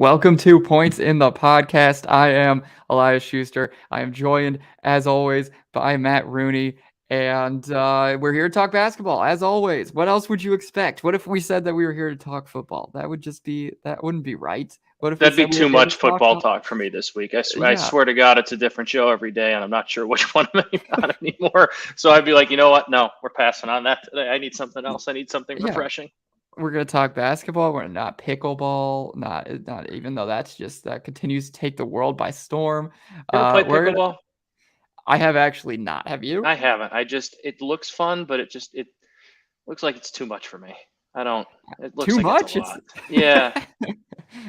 Welcome to Points in the Podcast. I am Elias Schuster. I am joined, as always, by Matt Rooney, and we're here to talk basketball, as always. What else would you expect? What if we said that we were here to talk football? That wouldn't be right. What if we That'd be said we too were here to much football about, talk for me this week. I yeah, swear to God, it's a different show every day, and I'm not sure which one I'm on anymore. So I'd be like, you know what? No, we're passing on that today. I need something else. I need something yeah, refreshing. we're gonna talk basketball. We're not pickleball. Not even though that continues to take the world by storm. You ever played We're gonna. pickleball? I have actually not. Have you? I haven't. It looks fun, but it looks like it's too much for me. I don't. It looks Too like it's a much? lot. Yeah,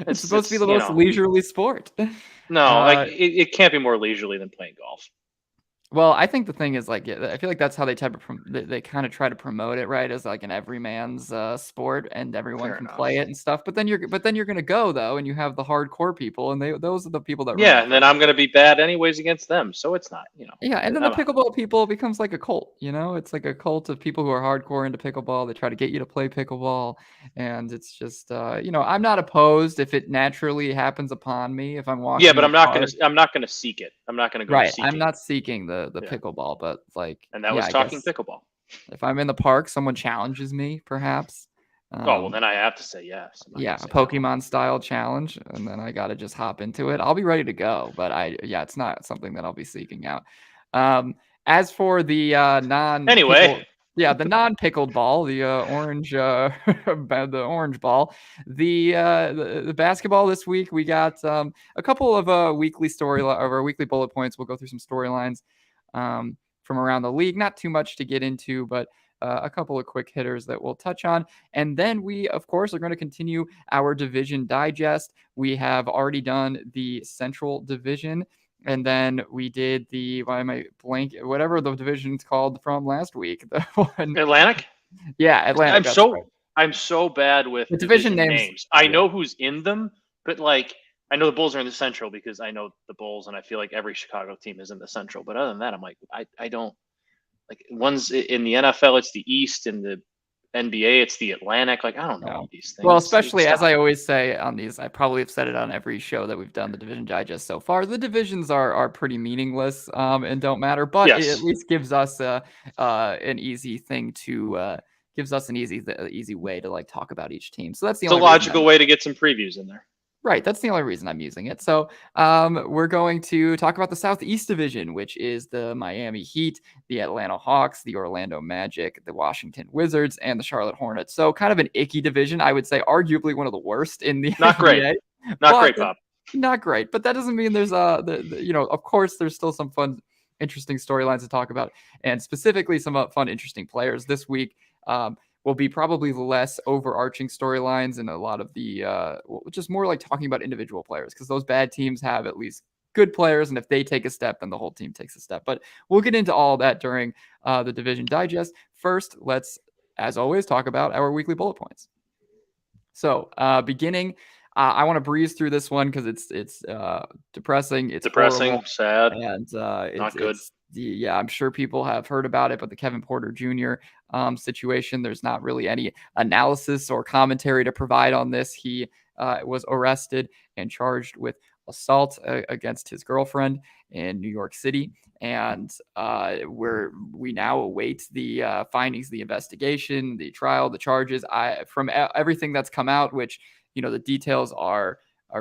It's supposed to be the you most know. leisurely sport. No, like Uh, it can't be more leisurely than playing golf. well, I think the thing is like I feel like that's how they kind of try to promote it, right? As like an everyman's sport, and everyone Fair can play enough. it and stuff. But then you're gonna go though, and you have the hardcore people, and those are the people that ruin Yeah, it and for then I'm everybody. gonna be bad anyways against them, so it's not. Yeah, and then the I'm out. pickleball people becomes like a cult, It's like a cult of people who are hardcore into pickleball. They try to get you to play pickleball, and it's just, I'm not opposed if it naturally happens upon me, if I'm Yeah, walking but the park. I'm not gonna seek it. I'm not gonna go Right, I'm seeking it. not seeking the Yeah, pickleball, but, like, and that yeah, was I talking guess pickleball. if I'm in the park, someone challenges me, perhaps. Oh well, Um, then I have to say yes. I'm not yeah, gonna a say no. Pokemon style challenge, and then I gotta just hop into it. I'll be ready to go, but it's not something that I'll be seeking out. Um, as for the Anyway, the non-pickled ball, the orange, the orange ball, the basketball this week, we got a couple of weekly bullet points. We'll go through some storylines from around the league. Not too much to get into, but a couple of quick hitters that we'll touch on. And then we, of course, are going to continue our division digest. We have already done the Central Division. And then we did why am I blank? Whatever the division's called from last week. The one, Atlantic. yeah, Atlantic. That's right. I'm so bad with The division division names. names. I Yeah. know who's in them, but like I know the Bulls are in the Central because I know the Bulls, and I feel like every Chicago team is in the Central. But other than that, I'm like I don't like one's in the NFL. It's the East, and the NBA. It's the Atlantic. Like I don't know Yeah. all these Well, things. especially as Stop. I always say on these, I probably have said it on every show that we've done the division digest so far. The divisions are pretty meaningless and don't matter, but it at Yes, least gives us an easy thing to gives us an easy way to like talk about each team. So that's the it's a only reason logical way to get some previews in there. Right, that's the only reason I'm using it. So, we're going to talk about the Southeast Division, which is the Miami Heat, the Atlanta Hawks, the Orlando Magic, the Washington Wizards, and the Charlotte Hornets. So, kind of an icky division, I would say, arguably one of the worst in the Not great. NBA, Not but great, Bob. not great. But that doesn't mean there's of course, there's still some fun, interesting storylines to talk about, and specifically some fun, interesting players this week. Will be probably less overarching storylines and a lot of the just more like talking about individual players, because those bad teams have at least good players, and if they take a step, then the whole team takes a step. But we'll get into all that during the division digest. First, let's, as always, talk about our weekly bullet points. So beginning, I want to breeze through this one because it's depressing, it's Depressing, horrible, sad, and not good. I'm sure people have heard about it, but the Kevin Porter Jr. Situation, there's not really any analysis or commentary to provide on this. He was arrested and charged with assault against his girlfriend in New York City, and we now await the findings, the investigation, the trial, the charges. From everything that's come out, which the details are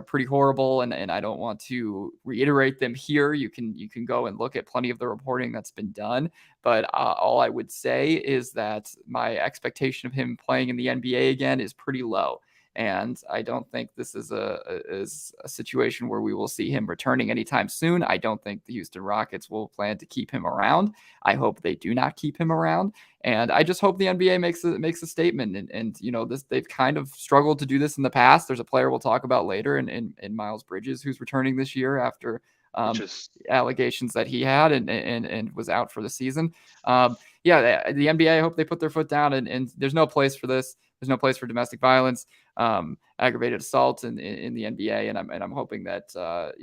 pretty horrible, and I don't want to reiterate them here. You can go and look at plenty of the reporting that's been done, but all I would say is that my expectation of him playing in the NBA again is pretty low, and I don't think this is a situation where we will see him returning anytime soon. I don't think the Houston Rockets will plan to keep him around. I hope they do not keep him around. And I just hope the NBA makes a statement. And this, they've kind of struggled to do this in the past. There's a player we'll talk about later in Miles Bridges, who's returning this year after allegations that he had and was out for the season. The NBA, I hope they put their foot down, and there's no place for this. There's no place for domestic violence, aggravated assault in the NBA, and I'm hoping that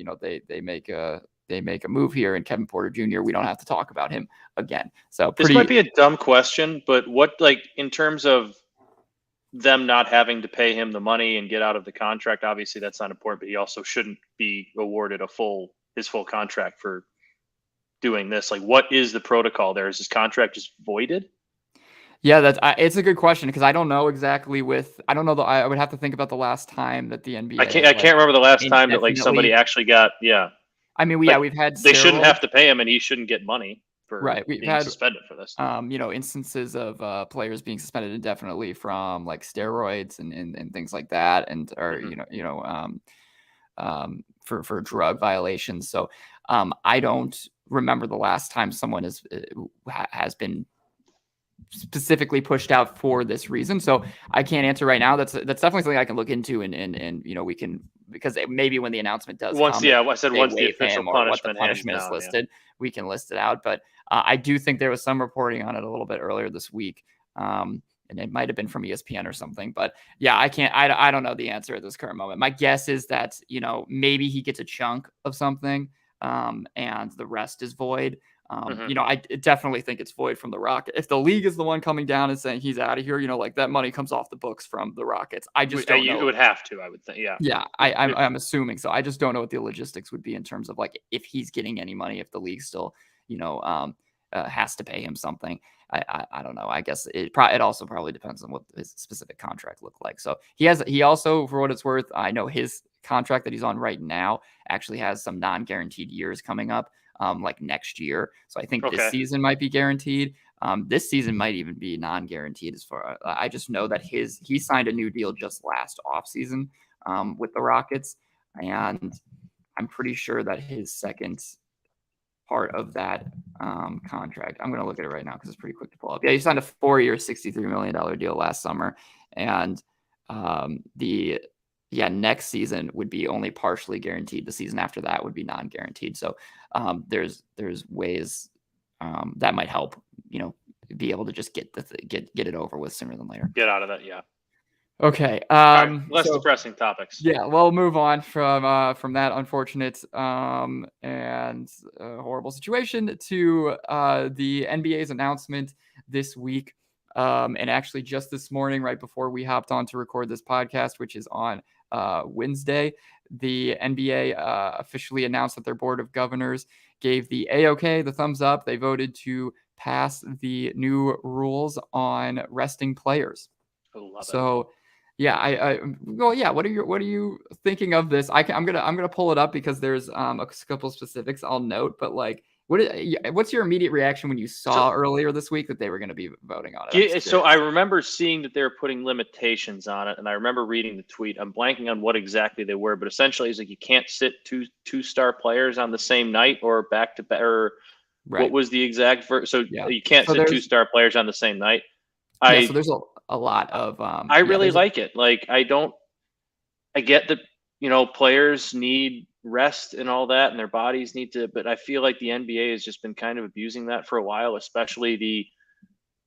they make a move here, and Kevin Porter Jr., we don't have to talk about him again. So This might be a dumb question, but what, like, in terms of them not having to pay him the money and get out of the contract, obviously that's not important, but he also shouldn't be awarded his full contract for doing this. Like, what is the protocol there? Is his contract just voided? Yeah, it's a good question because I don't know exactly I don't know I would have to think about the last time that the NBA I has like can't remember the last time that like somebody indefinitely. actually got, yeah. I mean, Like, we've had they shouldn't steroids, have to pay him and he shouldn't get money for right? We've being had suspended for this. instances of players being suspended indefinitely from like steroids and things like that, and or Hmm. for drug violations. So I don't remember the last time someone has been specifically pushed out for this reason. So I can't answer right now. That's definitely something I can look into, and we can, because maybe when the announcement does Once, come, if yeah, I said they once the waive official him or what the punishment handed punishment is down, yeah. listed, we can list it out. But I do think there was some reporting on it a little bit earlier this week. And it might have been from ESPN or something, but yeah, I don't know the answer at this current moment. My guess is that, maybe he gets a chunk of something, and the rest is void. Hmm. I definitely think it's void from the Rockets. If the league is the one coming down and saying he's out of here, like that money comes off the books from the Rockets. I just don't It know. would have to, I would think, yeah. Yeah, I'm assuming so. I just don't know what the logistics would be in terms of like if he's getting any money, if the league still, has to pay him something. I don't know. I guess it also probably depends on what his specific contract looked like. So he also, for what it's worth, I know his contract that he's on right now actually has some non-guaranteed years coming up, like next year. So I think this Okay. season might be guaranteed. This season might even be non-guaranteed as far. I just know that he signed a new deal just last offseason, with the Rockets, and I'm pretty sure that his second part of that contract, I'm going to look at it right now because it's pretty quick to pull up. Yeah, he signed a 4-year, $63 million deal last summer, and the next season would be only partially guaranteed. The season after that would be non-guaranteed. So there's ways that might help, be able to just get it over with sooner than later. Get out of that, yeah. Okay. All right, less depressing topics. Yeah, we'll move on from that unfortunate and horrible situation to the NBA's announcement this week. And actually, just this morning, right before we hopped on to record this podcast, which is on Wednesday, the NBA officially announced that their board of governors gave the A-OK, the thumbs up. They voted to pass the new rules on resting players. I love it. So, yeah, well, yeah. What are you thinking of this? I'm gonna pull it up because there's a couple specifics I'll note, but like, what's your immediate reaction when you saw earlier this week that they were going to be voting on it? Yeah, so I remember seeing that they were putting limitations on it, and I remember reading the tweet. I'm blanking on what exactly they were, but essentially, it's like you can't sit two-star players on the same night or back to back. Or Right. What was the exact so Yeah. you can't sit two-star players on the same night. Yeah, so there's a lot of I really like it. Like, I get that, players need rest and all that, and their bodies need to, but I feel like the NBA has just been kind of abusing that for a while, especially the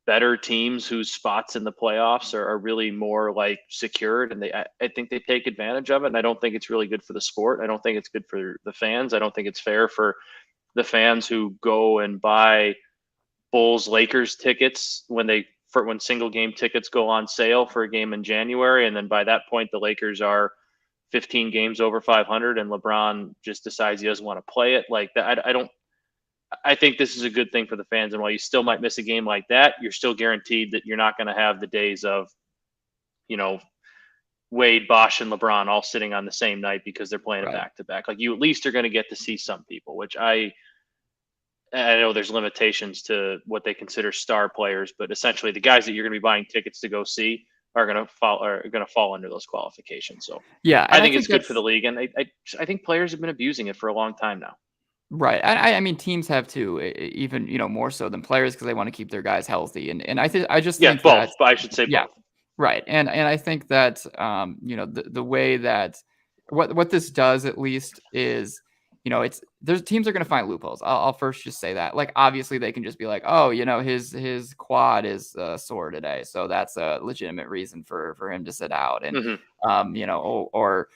better teams whose spots in the playoffs are really more like secured, and I think they take advantage of it, and I don't think it's really good for the sport. I don't think it's good for the fans. I don't think it's fair for the fans who go and buy Bulls Lakers tickets when single game tickets go on sale for a game in January, and then by that point the Lakers are 15 games over 500 and LeBron just decides he doesn't want to play it. Like that, I think this is a good thing for the fans, and while you still might miss a game like that, you're still guaranteed that you're not going to have the days of, Wade, Bosh, and LeBron all sitting on the same night because they're playing a back-to-back. Like, you at least are going to get to see some people, which I know there's limitations to what they consider star players, but essentially the guys that you're going to be buying tickets to go see are going to fall under those qualifications. So yeah, I think it's good for the league, and I think players have been abusing it for a long time now. Right. I mean, teams have to, even, more so than players, because they want to keep their guys healthy. And I think both. But I should say both. Right. And I think that, the way that what this does at least is, there's teams are going to find loopholes. I'll first just say that. Like, obviously they can just be like, oh, his quad is sore today, so that's a legitimate reason for him to sit out. And, or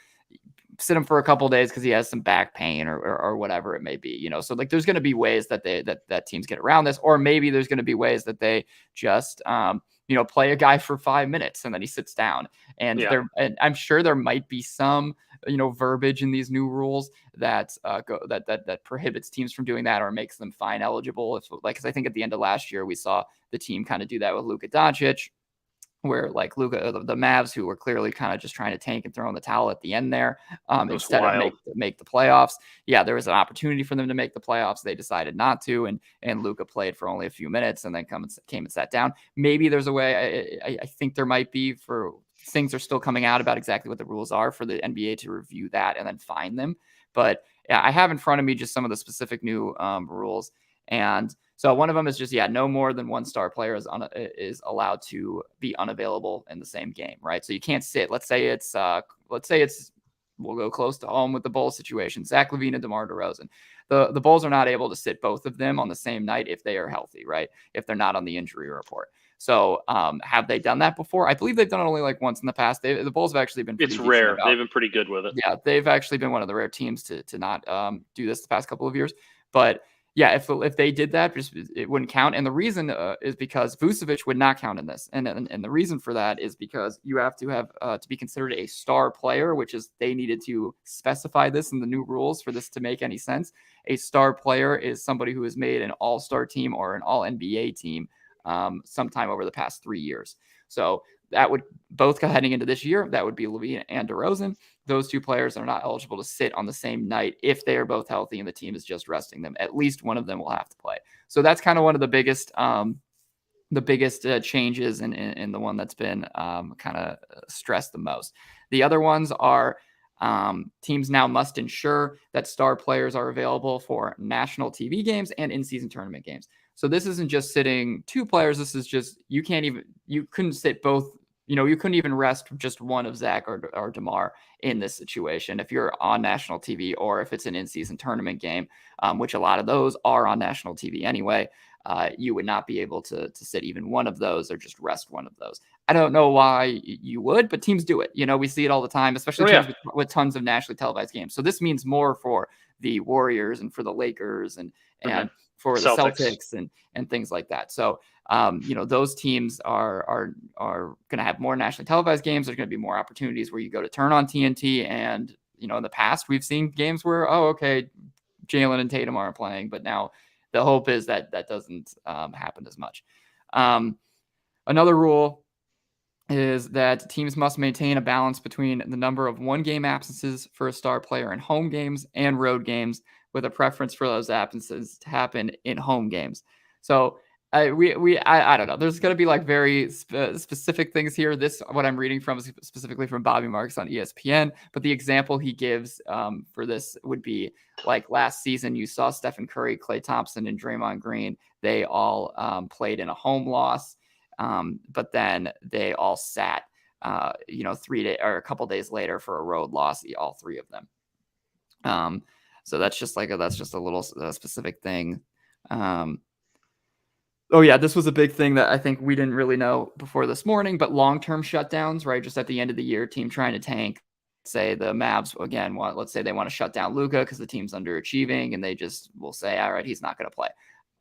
sit him for a couple of days because he has some back pain or whatever it may be, so like there's going to be ways that that teams get around this, or maybe there's going to be ways that they just play a guy for 5 minutes and then he sits down. And Yeah. and I'm sure there might be some verbiage in these new rules that that prohibits teams from doing that or makes them fine eligible. Because I think at the end of last year we saw the team kind of do that with Luka Doncic, where like Luka, the Mavs, who were clearly kind of just trying to tank and throw in the towel at the end there, instead wild. of make the playoffs. Yeah, there was an opportunity for them to make the playoffs. They decided not to, and Luka played for only a few minutes and then came and sat down. Maybe there's a way. I think there might be. For things are still coming out about exactly what the rules are for the NBA to review that and then fine them. But yeah, I have in front of me just some of the specific new rules. And so one of them is just, no more than one star player is allowed to be unavailable in the same game, right? So you can't sit. Let's say it's we'll go close to home with the Bulls situation. Zach LaVine and DeMar DeRozan. The Bulls are not able to sit both of them on the same night if they are healthy, right? If they're not on the injury report. So have they done that before? I believe they've done it only like once in the past. The Bulls have actually been it's rare. They've been pretty good with it. Yeah, they've actually been one of the rare teams to not do this the past couple of years. But yeah, if they did that, it wouldn't count. And the reason is because Vucevic would not count in this. And the reason for that is because you have to have to be considered a star player, which is they needed to specify this in the new rules for this to make any sense. A star player is somebody who has made an all-star team or an all-NBA team sometime over the past 3 years. So that would both heading into this year, that would be LaVine and DeRozan. Those two players are not eligible to sit on the same night if they are both healthy and the team is just resting them. At least one of them will have to play. So that's kind of one of the biggest changes in the one that's been kind of stressed the most. The other ones are teams now must ensure that star players are available for national TV games and in-season tournament games. So this isn't just sitting two players. This is just, you couldn't sit both, you couldn't even rest just one of Zach or DeMar in this situation if you're on national TV or if it's an in-season tournament game, which a lot of those are on national TV anyway. You would not be able to sit even one of those or just rest one of those. I don't know why you would, but teams do it. We see it all the time, especially teams with tons of nationally televised games. So this means more for the Warriors and for the Lakers and for the Celtics and things like that. So, those teams are going to have more nationally televised games. There's going to be more opportunities where you go to turn on TNT. And, in the past, we've seen games where, Jalen and Tatum aren't playing, but now the hope is that doesn't happen as much. Another rule is that teams must maintain a balance between the number of one-game absences for a star player in home games and road games, with a preference for those absences to happen in home games. So I don't know. There's going to be like very specific things here. What I'm reading from is specifically from Bobby Marks on ESPN. But the example he gives for this would be like last season, you saw Stephen Curry, Klay Thompson, and Draymond Green. They all played in a home loss, but then they all sat, 3 days or a couple days later for a road loss. All three of them. So that's just a little specific thing. This was a big thing that I think we didn't really know before this morning, but long-term shutdowns, right? Just at the end of the year, team trying to tank. Say the Mavs, again, let's say they want to shut down Luka because the team's underachieving, and they just will say, all right, he's not going to play.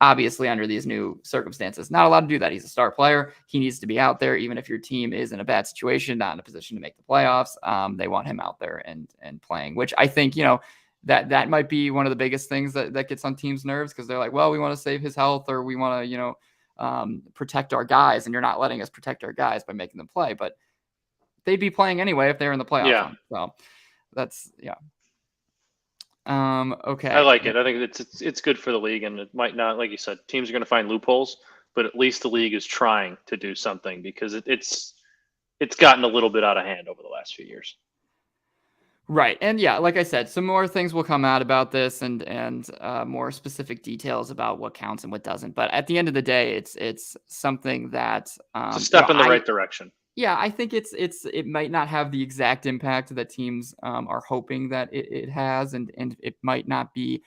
Obviously, under these new circumstances, not allowed to do that. He's a star player. He needs to be out there, even if your team is in a bad situation, not in a position to make the playoffs. They want him out there and playing, which I think, that might be one of the biggest things that gets on teams' nerves, because they're like, well, we want to save his health, or we want to, protect our guys, and you're not letting us protect our guys by making them play. But they'd be playing anyway if they're in the playoffs. Yeah. So that's, okay. I like it. I think it's good for the league, and it might not, like you said, teams are going to find loopholes, but at least the league is trying to do something, because it's gotten a little bit out of hand over the last few years. Right. And like I said, some more things will come out about this and more specific details about what counts and what doesn't. But at the end of the day, it's something that it's a step in the right direction. Yeah, I think it might not have the exact impact that teams are hoping that it has, and it might not be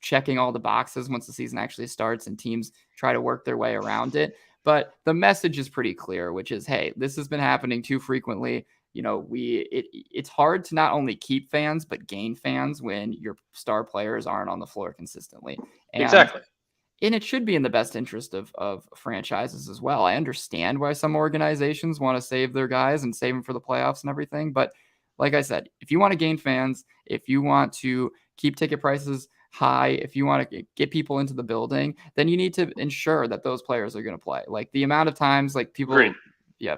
checking all the boxes once the season actually starts and teams try to work their way around it. But the message is pretty clear, which is, hey, this has been happening too frequently. It's hard to not only keep fans, but gain fans when your star players aren't on the floor consistently. And exactly. and it should be in the best interest of franchises as well. I understand why some organizations want to save their guys and save them for the playoffs and everything. But like I said, if you want to gain fans, if you want to keep ticket prices high, if you want to get people into the building, then you need to ensure that those players are going to play. Like the amount of times, like people, Agreed.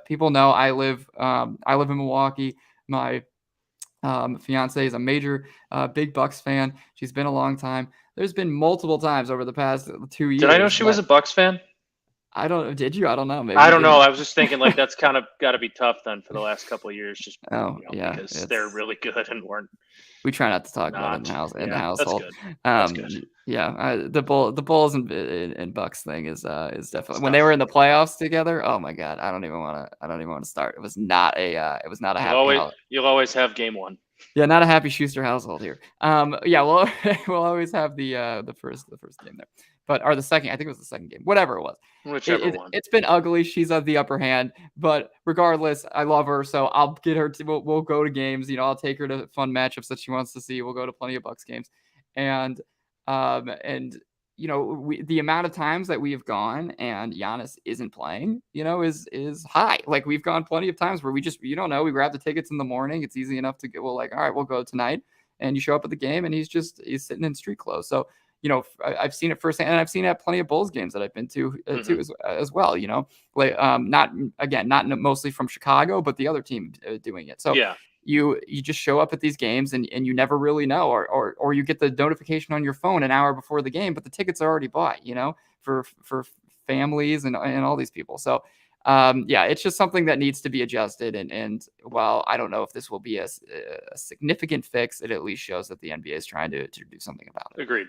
people know I live in Milwaukee. My fiance is a major big Bucks fan. She's been a long time. There's been multiple times over the past 2 years. Did I know she was a Bucks fan? I don't. Did you? I don't know. Maybe I don't know. I was just thinking like that's kind of got to be tough then for the last couple of years, just because they're really good and weren't. We try not to talk about it in the house in the household. That's good. The Bulls and Bucks thing is definitely when they were in the playoffs together. Oh my God, I don't even want to start. It was not a happy. You'll always have game one. Yeah, not a happy Schuster household here. We'll always have the first game there, or the second. I think it was the second game. Whatever it was. Whichever one. It's been ugly. She's of the upper hand, but regardless, I love her, so I'll get her to. We'll go to games. I'll take her to fun matchups that she wants to see. We'll go to plenty of Bucks games, and the amount of times that we have gone and Giannis isn't playing, is high. Like we've gone plenty of times where we just we grab the tickets in the morning. It's easy enough to get. Well, like all right, we'll go tonight, and you show up at the game, and he's sitting in street clothes. So. I've seen it firsthand, and I've seen it at plenty of Bulls games that I've been to as well. Not mostly from Chicago, but the other team doing it. So you just show up at these games, and you never really know, or you get the notification on your phone an hour before the game, but the tickets are already bought. For families and all these people. So it's just something that needs to be adjusted. And while I don't know if this will be a significant fix, it at least shows that the NBA is trying to do something about it. Agreed.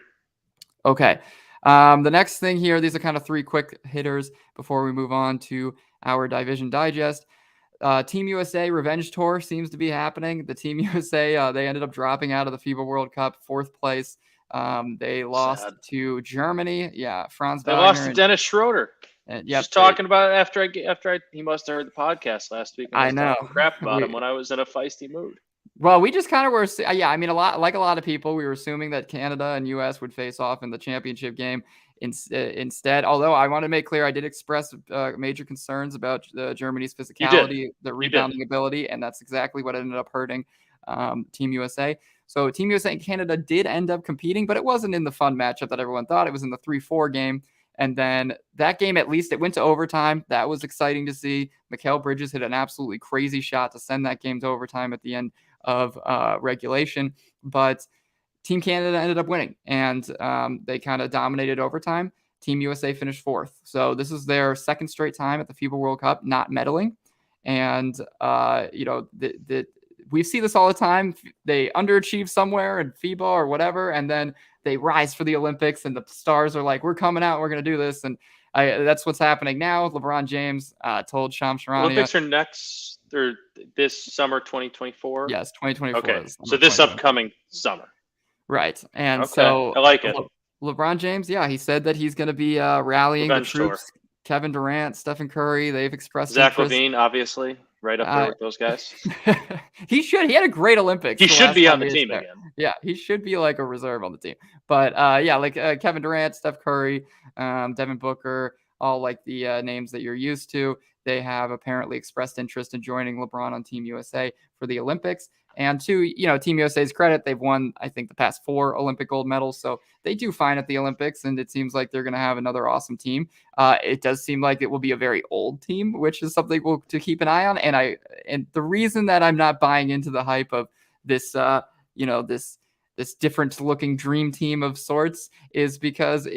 Okay. The next thing here, these are kind of three quick hitters before we move on to our Division Digest. Team USA Revenge Tour seems to be happening. The Team USA, they ended up dropping out of the FIBA World Cup, 4th place. They lost to Germany. Yeah, Franz Wagner. They lost to Dennis Schroeder. Just talking about it after he must have heard the podcast last week. I know. Crap about him when I was in a feisty mood. Well, we just kind of were, a lot of people, we were assuming that Canada and U.S. would face off in the championship game instead. Although I want to make clear, I did express major concerns about Germany's physicality, the rebounding ability, and that's exactly what ended up hurting Team USA. So Team USA and Canada did end up competing, but it wasn't in the fun matchup that everyone thought. It was in the 3-4 game. And then that game, at least it went to overtime. That was exciting to see. Mikal Bridges hit an absolutely crazy shot to send that game to overtime at the end of regulation. But Team Canada ended up winning, and they kind of dominated overtime. Team USA finished 4th. So this is their second straight time at the FIBA World Cup not medaling. And, we see this all the time. They underachieve somewhere in FIBA or whatever, and then they rise for the Olympics, and the stars are like, we're coming out, we're going to do this. And that's what's happening now. LeBron James told Shams Charania. Olympics are next, or this summer, 2024? Yes, 2024. Okay, so this upcoming summer. Right, and so I like it. LeBron James, he said that he's going to be rallying the troops. Kevin Durant, Stephen Curry, they've expressed Zach LaVine, obvioely. Right up there with those guys. He should. He had a great Olympics. He should be on the team again. Yeah, he should be like a reserve on the team. But Kevin Durant, Steph Curry, Devin Booker, all like the names that you're used to. They have apparently expressed interest in joining LeBron on Team USA for the Olympics. And to, Team USA's credit, they've won, I think, the past 4 Olympic gold medals. So they do fine at the Olympics, and it seems like they're going to have another awesome team. It does seem like it will be a very old team, which is something to keep an eye on. And the reason that I'm not buying into the hype of this, this different looking dream team of sorts is because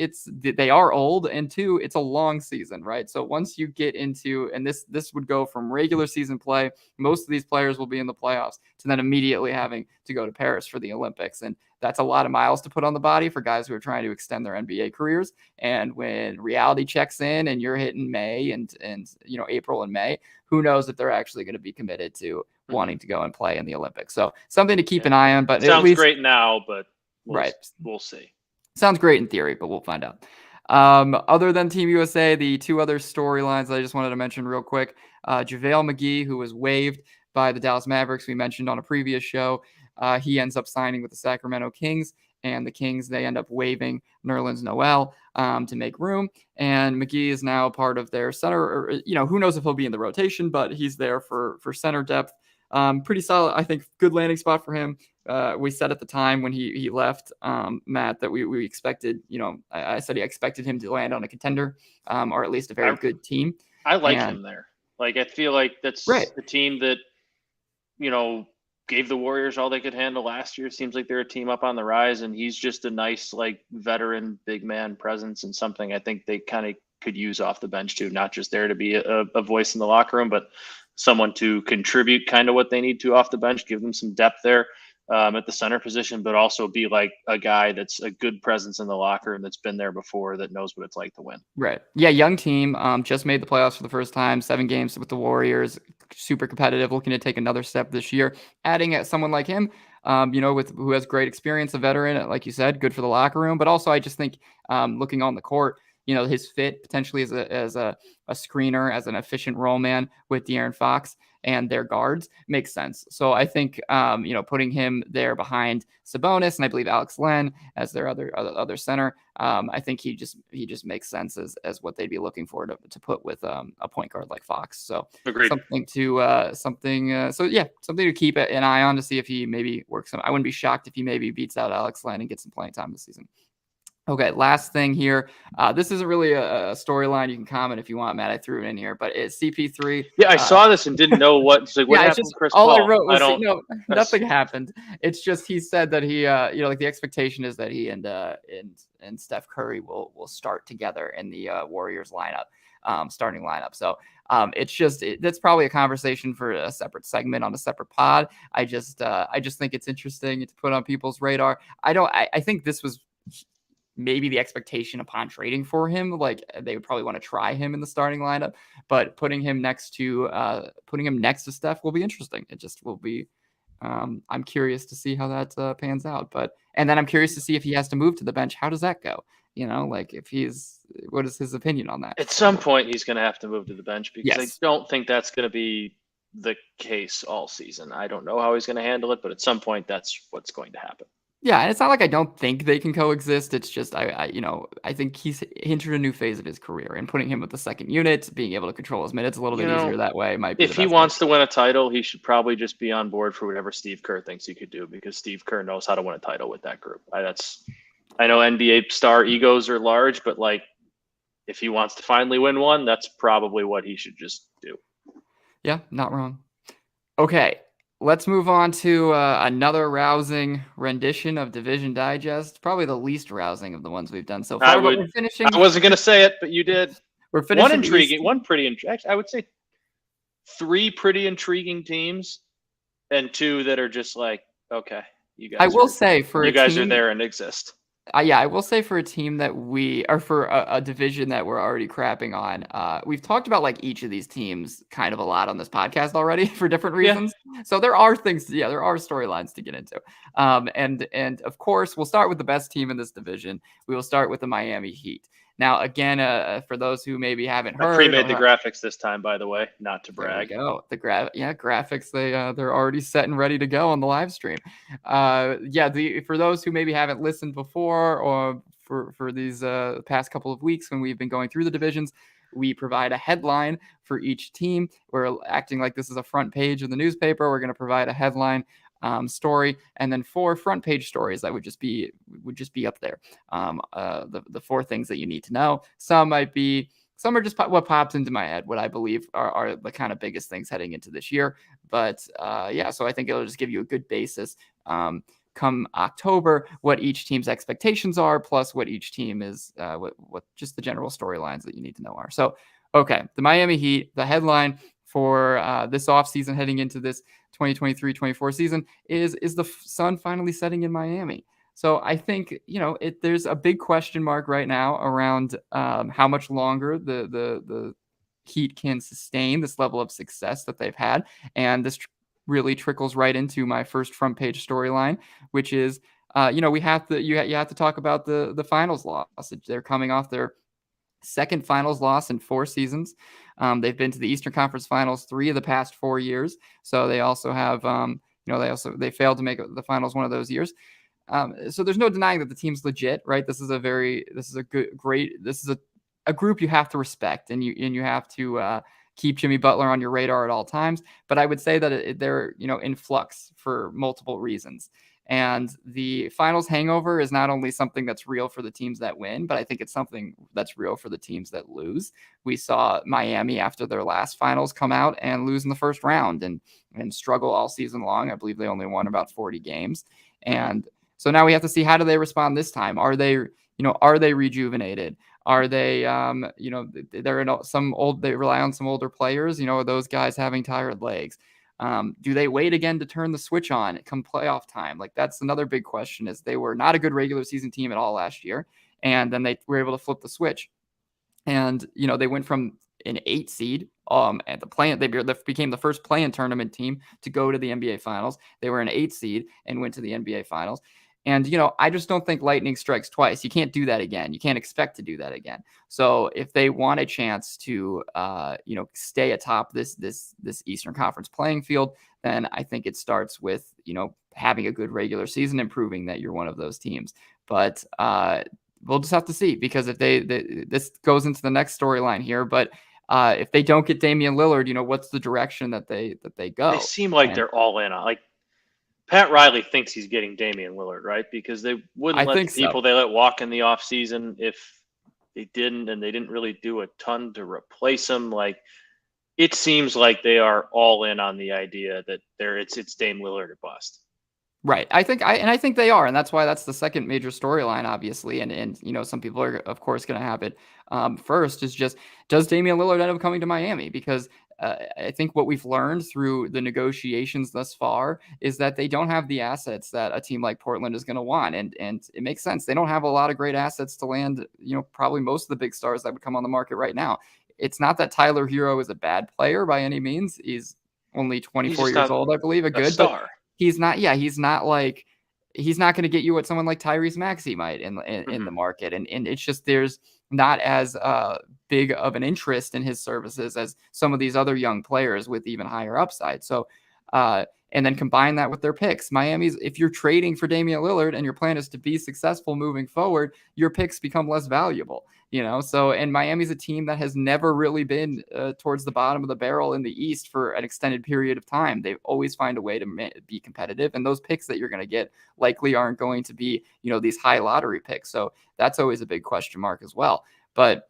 they are old, and 2, it's a long season, right? So once you get into, and this would go from regular season play, most of these players will be in the playoffs, to then immediately having to go to Paris for the Olympics. And that's a lot of miles to put on the body for guys who are trying to extend their NBA careers. And when reality checks in and you're hitting May and April and May, who knows if they're actually going to be committed to wanting to go and play in the Olympics. So something to keep an eye on. But sounds great now, but we'll see. Sounds great in theory, but we'll find out. Other than Team USA, the 2 other storylines I just wanted to mention real quick. JaVale McGee, who was waived by the Dallas Mavericks, we mentioned on a previous show. He ends up signing with the Sacramento Kings. and the Kings, they end up waiving Nerlens Noel to make room. And McGee is now part of their center. Or, who knows if he'll be in the rotation, but he's there for center depth. Pretty solid, I think. Good landing spot for him. We said at the time when he left, Matt, that we expected, I said I expected him to land on a contender, or at least a very good team. I like him there. Like, I feel like that's right. the team that, gave the Warriors all they could handle last year. Seems like they're a team up on the rise, and he's just a nice, like, veteran big man presence and something I think they kind of could use off the bench too. Not just there to be a voice in the locker room, but someone to contribute kind of what they need to off the bench, give them some depth there at the center position, but also be like a guy that's a good presence in the locker room, that's been there before, that knows what it's like to win. Right. Yeah. Young team, just made the playoffs for the first time, 7 games with the Warriors, super competitive, looking to take another step this year. Adding someone like him, who has great experience, a veteran, like you said, good for the locker room. But also, I just think looking on the court, his fit potentially as a screener, as an efficient role man with De'Aaron Fox and their guards makes sense. So I think, putting him there behind Sabonis and I believe Alex Len as their other center, I think he just makes sense as what they'd be looking for to put with a point guard like Fox. So Agreed. Something to keep an eye on to see if he maybe works. I wouldn't be shocked if he maybe beats out Alex Len and gets some playing time this season. Okay, last thing here. This isn't really a storyline. You can comment if you want, Matt. I threw it in here, but it's CP3. Yeah, I saw this and didn't know what. Like, what happened? Chris all Paul? I wrote was nothing happened. It's just he said that he, like the expectation is that he and Steph Curry will start together in the Warriors lineup, starting lineup. So that's probably a conversation for a separate segment on a separate pod. I just think it's interesting to put on people's radar. I think this was maybe the expectation upon trading for him. Like, they would probably want to try him in the starting lineup, but putting him next to Steph will be interesting. It just will be, I'm curious to see how that pans out, and then I'm curious to see if he has to move to the bench. How does that go? Like what is his opinion on that? At some point he's going to have to move to the bench, because yes. I don't think that's going to be the case all season. I don't know how he's going to handle it, but at some point that's what's going to happen. Yeah, and it's not like I don't think they can coexist. It's just I think he's entered a new phase of his career, and putting him with the second unit, being able to control his minutes a little bit easier that way might be. If he wants to win a title, he should probably just be on board for whatever Steve Kerr thinks he could do, because Steve Kerr knows how to win a title with that group. I know NBA star egos are large, but like, if he wants to finally win one, that's probably what he should just do. Yeah, not wrong. Okay. Let's move on to another rousing rendition of Division Digest. Probably the least rousing of the ones we've done so far. We're finishing. I wasn't going to say it, but you did. We're finishing. One pretty intriguing. I would say 3 pretty intriguing teams, and 2 that are just like, okay, you guys. I will say for you guys are there and exist. I will say for a team that for a division that we're already crapping on, we've talked about like each of these teams kind of a lot on this podcast already for different reasons. Yeah. So there are there are storylines to get into. And of course, we'll start with the best team in this division. We will start with the Miami Heat. Now, again, for those who maybe haven't heard, I pre-made the graphics this time, by the way, not to brag. There we go. The graphics, they're already set and ready to go on the live stream. For those who maybe haven't listened before, or for these past couple of weeks when we've been going through the divisions, we provide a headline for each team. We're acting like this is a front page of the newspaper. We're going to provide a headline story, and then 4 front page stories that would just be up there. The 4 things that you need to know. Some are just what pops into my head, what I believe are the kind of biggest things heading into this year. But so I think it'll just give you a good basis come October, what each team's expectations are, plus what each team is, what just the general storylines that you need to know are. So, okay, the Miami Heat, the headline for this offseason heading into this 2023-24 season is the sun finally setting in Miami. So I think, there's a big question mark right now around how much longer the Heat can sustain this level of success that they've had. And this really trickles right into my first front page storyline, which is, you have to talk about the finals loss. They're coming off their second finals loss in 4 seasons. They've been to the Eastern Conference Finals 3 of the past 4 years. So they also have, they failed to make the finals one of those years. So there's no denying that the team's legit, right? This is a group you have to respect, and you have to keep Jimmy Butler on your radar at all times. But I would say that they're in flux for multiple reasons. And the finals hangover is not only something that's real for the teams that win, but I think it's something that's real for the teams that lose. We saw Miami after their last finals come out and lose in the first round and struggle all season long. I believe they only won about 40 games. And so now we have to see, how do they respond this time? Are they rejuvenated? Are they, they're they rely on some older players, those guys having tired legs. Do they wait again to turn the switch on come playoff time? Like, that's another big question, is they were not a good regular season team at all last year. And then they were able to flip the switch. And, they went from an 8 seed at the play. They became the first play-in tournament team to go to the NBA Finals. They were an 8 seed and went to the NBA Finals. And, I just don't think lightning strikes twice. You can't do that again. You can't expect to do that again. So if they want a chance to, stay atop this Eastern Conference playing field, then I think it starts with, having a good regular season and proving that you're one of those teams. But we'll just have to see, because if this goes into the next storyline here, but if they don't get Damian Lillard, what's the direction that they go? They seem like they're all in on, like, Pat Riley thinks he's getting Damian Lillard, right? Because they wouldn't let the people they let walk in the offseason if they didn't, and they didn't really do a ton to replace him. Like, it seems like they are all in on the idea that it's Dame Lillard or bust. Right. I think they are. And that's why that's the second major storyline, obviously. And some people are, of course, going to have it first, is just, does Damian Lillard end up coming to Miami? Because I think what we've learned through the negotiations thus far is that they don't have the assets that a team like Portland is going to want. And it makes sense. They don't have a lot of great assets to land, probably most of the big stars that would come on the market right now. It's not that Tyler Hero is a bad player by any means. He's only 24 years old, I believe, a good star. But he's not going to get you what someone like Tyrese Maxey might in the market. And it's just, there's not as big of an interest in his services as some of these other young players with even higher upside. So, and then combine that with their picks. Miami's, if you're trading for Damian Lillard and your plan is to be successful moving forward, your picks become less valuable, So, and Miami's a team that has never really been towards the bottom of the barrel in the East for an extended period of time. They always find a way to be competitive, and those picks that you're going to get likely aren't going to be, these high lottery picks. So that's always a big question mark as well. But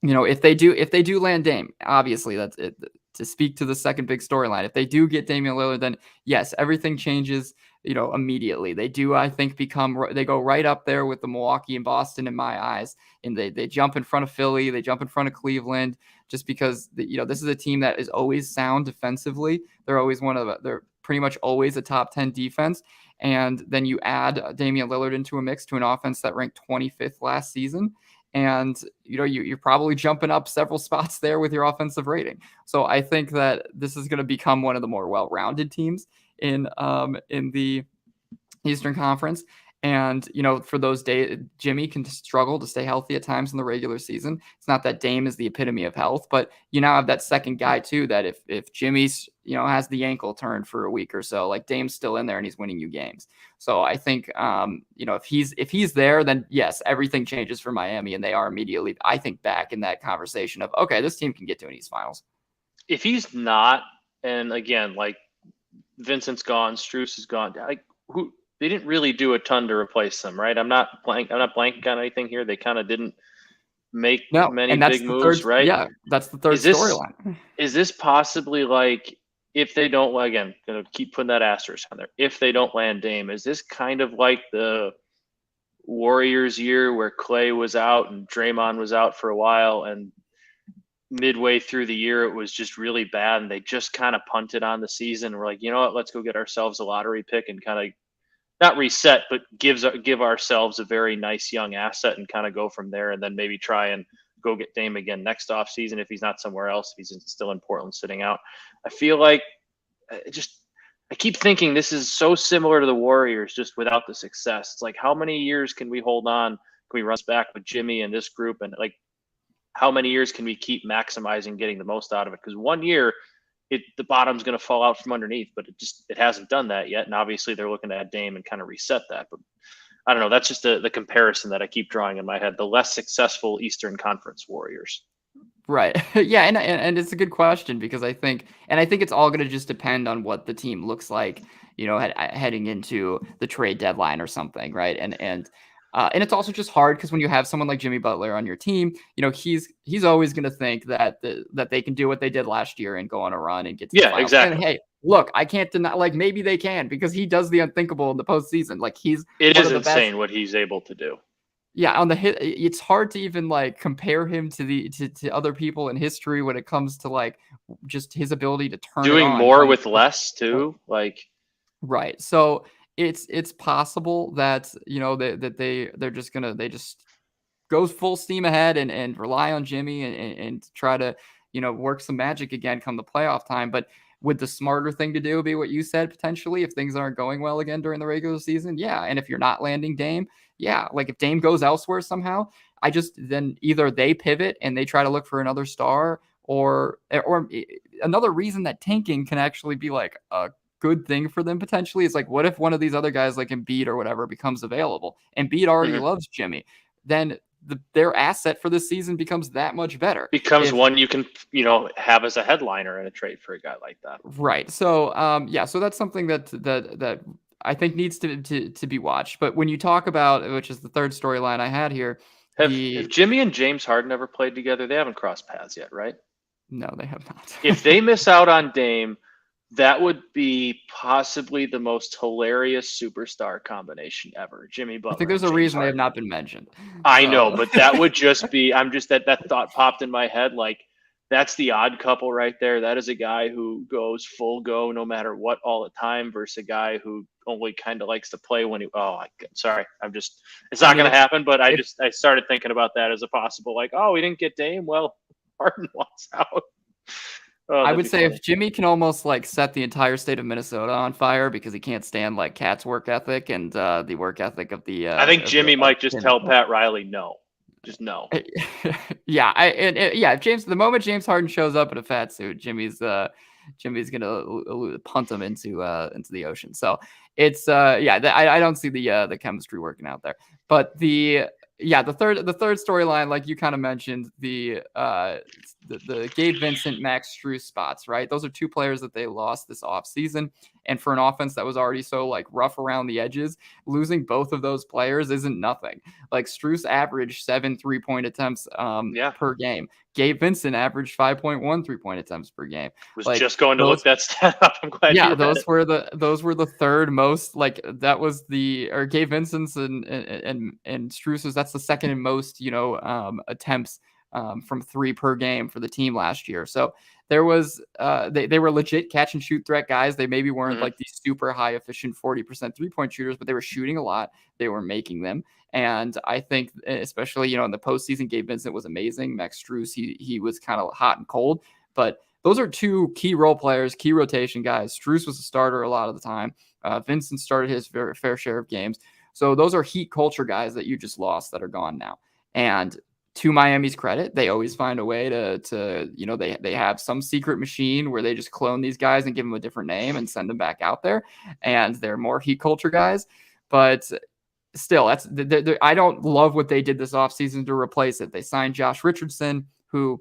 if they do land Dame, obviously that's it. To speak to the second big storyline, if they do get Damian Lillard, then yes, everything changes, immediately. They do, I think, they go right up there with the Milwaukee and Boston in my eyes, and they jump in front of Philly, they jump in front of Cleveland, just because this is a team that is always sound defensively. They're pretty much always a top 10 defense. And then you add Damian Lillard into a mix to an offense that ranked 25th last season. And, you're probably jumping up several spots there with your offensive rating. So I think that this is going to become one of the more well-rounded teams in the Eastern Conference. And, for those days, Jimmy can struggle to stay healthy at times in the regular season. It's not that Dame is the epitome of health, but you now have that second guy too, that if Jimmy's, has the ankle turned for a week or so, like, Dame's still in there and he's winning you games. So I think, if he's there, then yes, everything changes for Miami, and they are immediately, I think, back in that conversation of, okay, this team can get to an East Finals. If he's not, and again, like, Vincent's gone, Strus is gone, like, they didn't really do a ton to replace them, right? I'm not blanking on anything here. They kind of didn't make many big moves, right? Yeah, that's the third storyline. Is this possibly, like, if they don't, again, going to keep putting that asterisk on there, if they don't land Dame, is this kind of like the Warriors year where Clay was out and Draymond was out for a while, and midway through the year it was just really bad and they just kind of punted on the season? We're like, you know what, let's go get ourselves a lottery pick and kind of not reset, but give ourselves a very nice young asset and kind of go from there, and then maybe try and go get Dame again next offseason if he's not somewhere else, if he's still in Portland sitting out. I feel like I keep thinking this is so similar to the Warriors, just without the success. It's like, how many years can we hold on? Can we run back with Jimmy and this group? And, like, how many years can we keep maximizing getting the most out of it? Because 1 year the bottom's going to fall out from underneath, but it hasn't done that yet. And obviously they're looking to add Dame and kind of reset that. But I don't know. That's just the comparison that I keep drawing in my head. The less successful Eastern Conference Warriors. Right. Yeah, and it's a good question because I think it's all going to just depend on what the team looks like, heading into the trade deadline or something, right? And it's also just hard because when you have someone like Jimmy Butler on your team, he's always going to think that that they can do what they did last year and go on a run and get to the finals. Exactly. And hey, look, I can't deny, like, maybe they can because he does the unthinkable in the postseason. Like, it is insane what he's able to do. Yeah, on the hit, it's hard to even like compare him to other people in history when it comes to like just his ability to turn doing it on, more with less too. Like, right. So it's possible that they're just they just go full steam ahead and rely on Jimmy and try to work some magic again come the playoff time. But would the smarter thing to do be what you said potentially if things aren't going well again during the regular season? Yeah, and if you're not landing Dame. Yeah, like if Dame goes elsewhere somehow, then either they pivot and they try to look for another star, or another reason that tanking can actually be like a good thing for them potentially is like, what if one of these other guys like Embiid or whatever becomes available? Embiid already loves Jimmy, then their asset for this season becomes that much better. Becomes one you can have as a headliner in a trade for a guy like that. Right. So so that's something that I think needs to be watched. But when you talk about, which is the third storyline I had here, have Jimmy and James Harden ever played together? They haven't crossed paths yet, right? No, they have not. If they miss out on Dame, that would be possibly the most hilarious superstar combination ever. Jimmy Butler. I think there's a reason they have not been mentioned. I know, but that would just be, I'm just that thought popped in my head. Like, that's the odd couple right there. That is a guy who goes full go no matter what all the time versus a guy who only kind of likes to play when he. Sorry, it's not going to happen. But I started thinking about that as a possible, like, we didn't get Dame. Well, Harden wants out. I would say if Jimmy can almost like set the entire state of Minnesota on fire because he can't stand like Cat's work ethic and the work ethic of the. I think Jimmy might just tell Pat Riley no. Just no. Yeah, James. The moment James Harden shows up in a fat suit, Jimmy's gonna punt him into the ocean. So it's I don't see the chemistry working out there. But the third storyline, like you kind of mentioned, the Gabe Vincent, Max Strus spots, right? Those are two players that they lost this offseason. And for an offense that was already so like rough around the edges, losing both of those players isn't nothing. Like Strus averaged 7 3-point attempts per game. Gabe Vincent averaged 5.1 3-point attempts per game. Was just going to look that stat up. I'm glad. Yeah, those were the third most. Like that was Gabe Vincent's and Strus's. That's the second in most attempts from 3 per game for the team last year. So there was they were legit catch and shoot threat guys. They maybe weren't like these super high efficient 40% 3-point shooters, but they were shooting a lot. They were making them. And I think especially, in the postseason, Gabe Vincent was amazing. Max Strus, he was kind of hot and cold, but those are two key role players, key rotation guys. Strus was a starter a lot of the time. Vincent started his fair share of games. So those are heat culture guys that you just lost that are gone now. And to Miami's credit, they always find a way to they have some secret machine where they just clone these guys and give them a different name and send them back out there. And they're more heat culture guys. But still, I don't love what they did this offseason to replace it. They signed Josh Richardson, who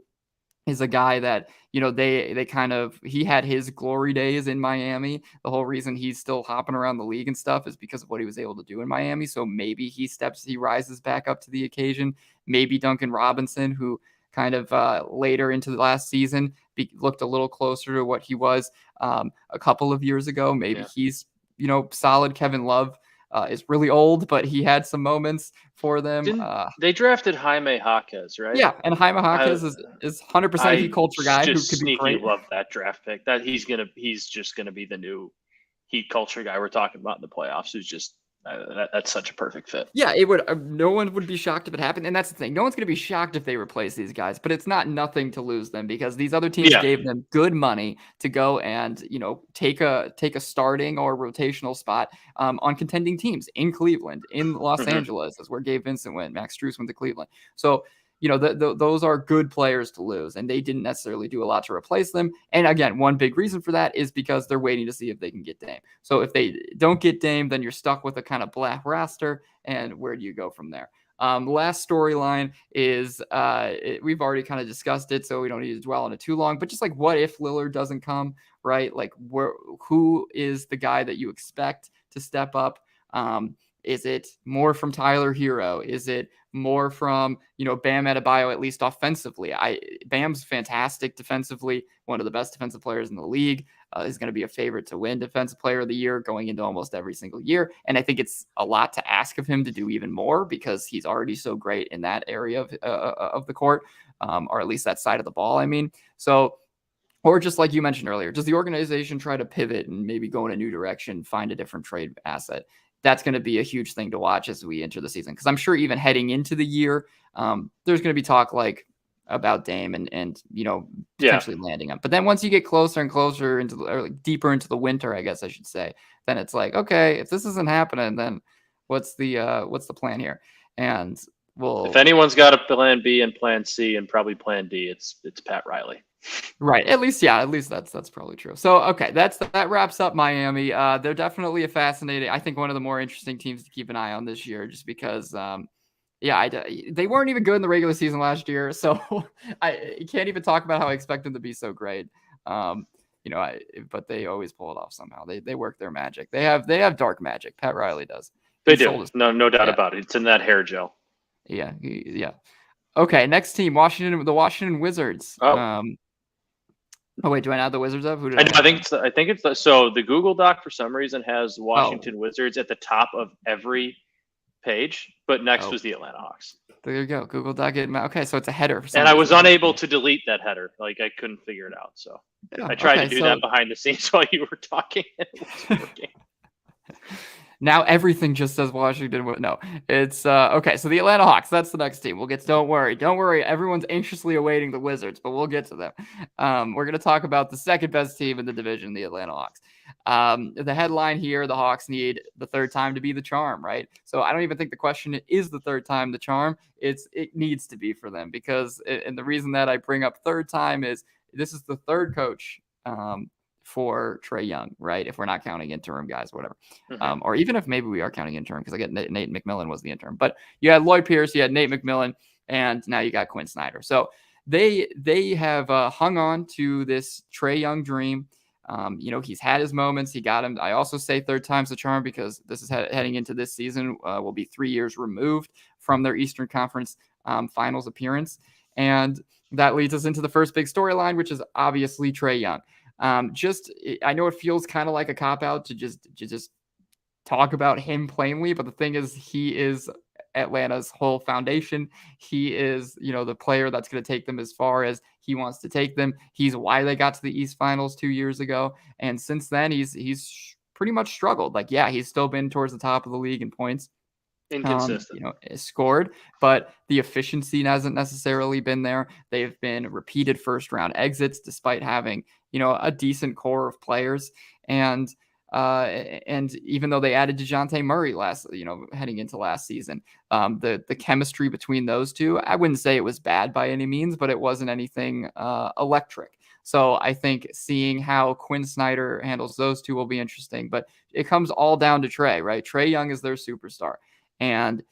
is a guy that, he had his glory days in Miami. The whole reason he's still hopping around the league and stuff is because of what he was able to do in Miami. So maybe he rises back up to the occasion. Maybe Duncan Robinson, who kind of later into the last season looked a little closer to what he was a couple of years ago. Maybe he's, solid. Kevin Love is really old, but he had some moments for them. They drafted Jaime Jaquez, right? Yeah, and Jaime Jaquez is 100% a heat culture guy who could be great. Love that draft pick. That he's just gonna be the new heat culture guy we're talking about in the playoffs. Who's just that's such a perfect fit. Yeah, it would. No one would be shocked if it happened, and that's the thing. No one's going to be shocked if they replace these guys, but it's not nothing to lose them because these other teams gave them good money to go and take a starting or rotational spot on contending teams in Cleveland, in Los Angeles, is where Gabe Vincent went. Max Strus went to Cleveland. So those are good players to lose, and they didn't necessarily do a lot to replace them. And again, one big reason for that is because they're waiting to see if they can get Dame. So if they don't get Dame, then you're stuck with a kind of black roster, and where do you go from there? Last storyline is we've already kind of discussed it, so we don't need to dwell on it too long. But just like, what if Lillard doesn't come, right? Like, who is the guy that you expect to step up? Is it more from Tyler Hero? Is it more from Bam Adebayo, at least offensively? Bam's fantastic defensively, one of the best defensive players in the league. Is going to be a favorite to win Defensive Player of the Year going into almost every single year. And I think it's a lot to ask of him to do even more because he's already so great in that area of the court, or at least that side of the ball, I mean. So, or just like you mentioned earlier, does the organization try to pivot and maybe go in a new direction, find a different trade asset? That's going to be a huge thing to watch as we enter the season. Because I'm sure even heading into the year, there's going to be talk like about Dame and potentially landing him. But then once you get closer and closer deeper into the winter, I guess I should say, then it's like, okay, if this isn't happening, then what's the plan here? And if anyone's got a plan B and plan C and probably plan D, it's Pat Riley. Right. At least that's probably true. So, okay, that wraps up Miami. They're definitely a fascinating, I think one of the more interesting teams to keep an eye on this year, just because, they weren't even good in the regular season last year. So I can't even talk about how I expect them to be so great. But they always pull it off somehow. They work their magic. They have dark magic. Pat Riley does. They do. No doubt about it. It's in that hair gel. Yeah. Yeah. Okay. Next team, the Washington Wizards. Oh wait, do I add the Wizards up? I think it's so the Google Doc for some reason has Washington Wizards at the top of every page, but next was the Atlanta Hawks. There you go. Google Doc. Okay, so it's a header. And I was unable to delete that header. Like I couldn't figure it out. So I tried to do that behind the scenes while you were talking. And it wasn't working. Now everything just says Washington. No, it's okay. So the Atlanta Hawks, that's the next team. Don't worry. Everyone's anxiously awaiting the Wizards, but we'll get to them. We're going to talk about the second best team in the division, the Atlanta Hawks. The headline here, the Hawks need the third time to be the charm, right? So I don't even think the question is the third time the charm. It needs to be for them because, and the reason that I bring up third time is this is the third coach for Trae Young, right? If we're not counting interim guys, whatever. Mm-hmm. Or even if maybe we are counting interim, because I get Nate McMillan was the interim. But you had Lloyd Pierce, you had Nate McMillan, and now you got Quinn Snyder. So they have hung on to this Trae Young dream. He's had his moments. He got him. I also say third time's the charm because this is heading into this season. Will be 3 years removed from their Eastern Conference Finals appearance. And that leads us into the first big storyline, which is obviously Trae Young. I know it feels kind of like a cop-out to just talk about him plainly, but the thing is, he is Atlanta's whole foundation. He is, the player that's going to take them as far as he wants to take them. He's why they got to the East Finals 2 years ago, and since then, he's pretty much struggled. Like, yeah, he's still been towards the top of the league in points. Inconsistent. Scored, but the efficiency hasn't necessarily been there. They've been repeated first round exits despite having, a decent core of players. And even though they added DeJounte Murray heading into last season, the chemistry between those two, I wouldn't say it was bad by any means, but it wasn't anything electric. So I think seeing how Quinn Snyder handles those two will be interesting, but it comes all down to Trae, right? Trae Young is their superstar. And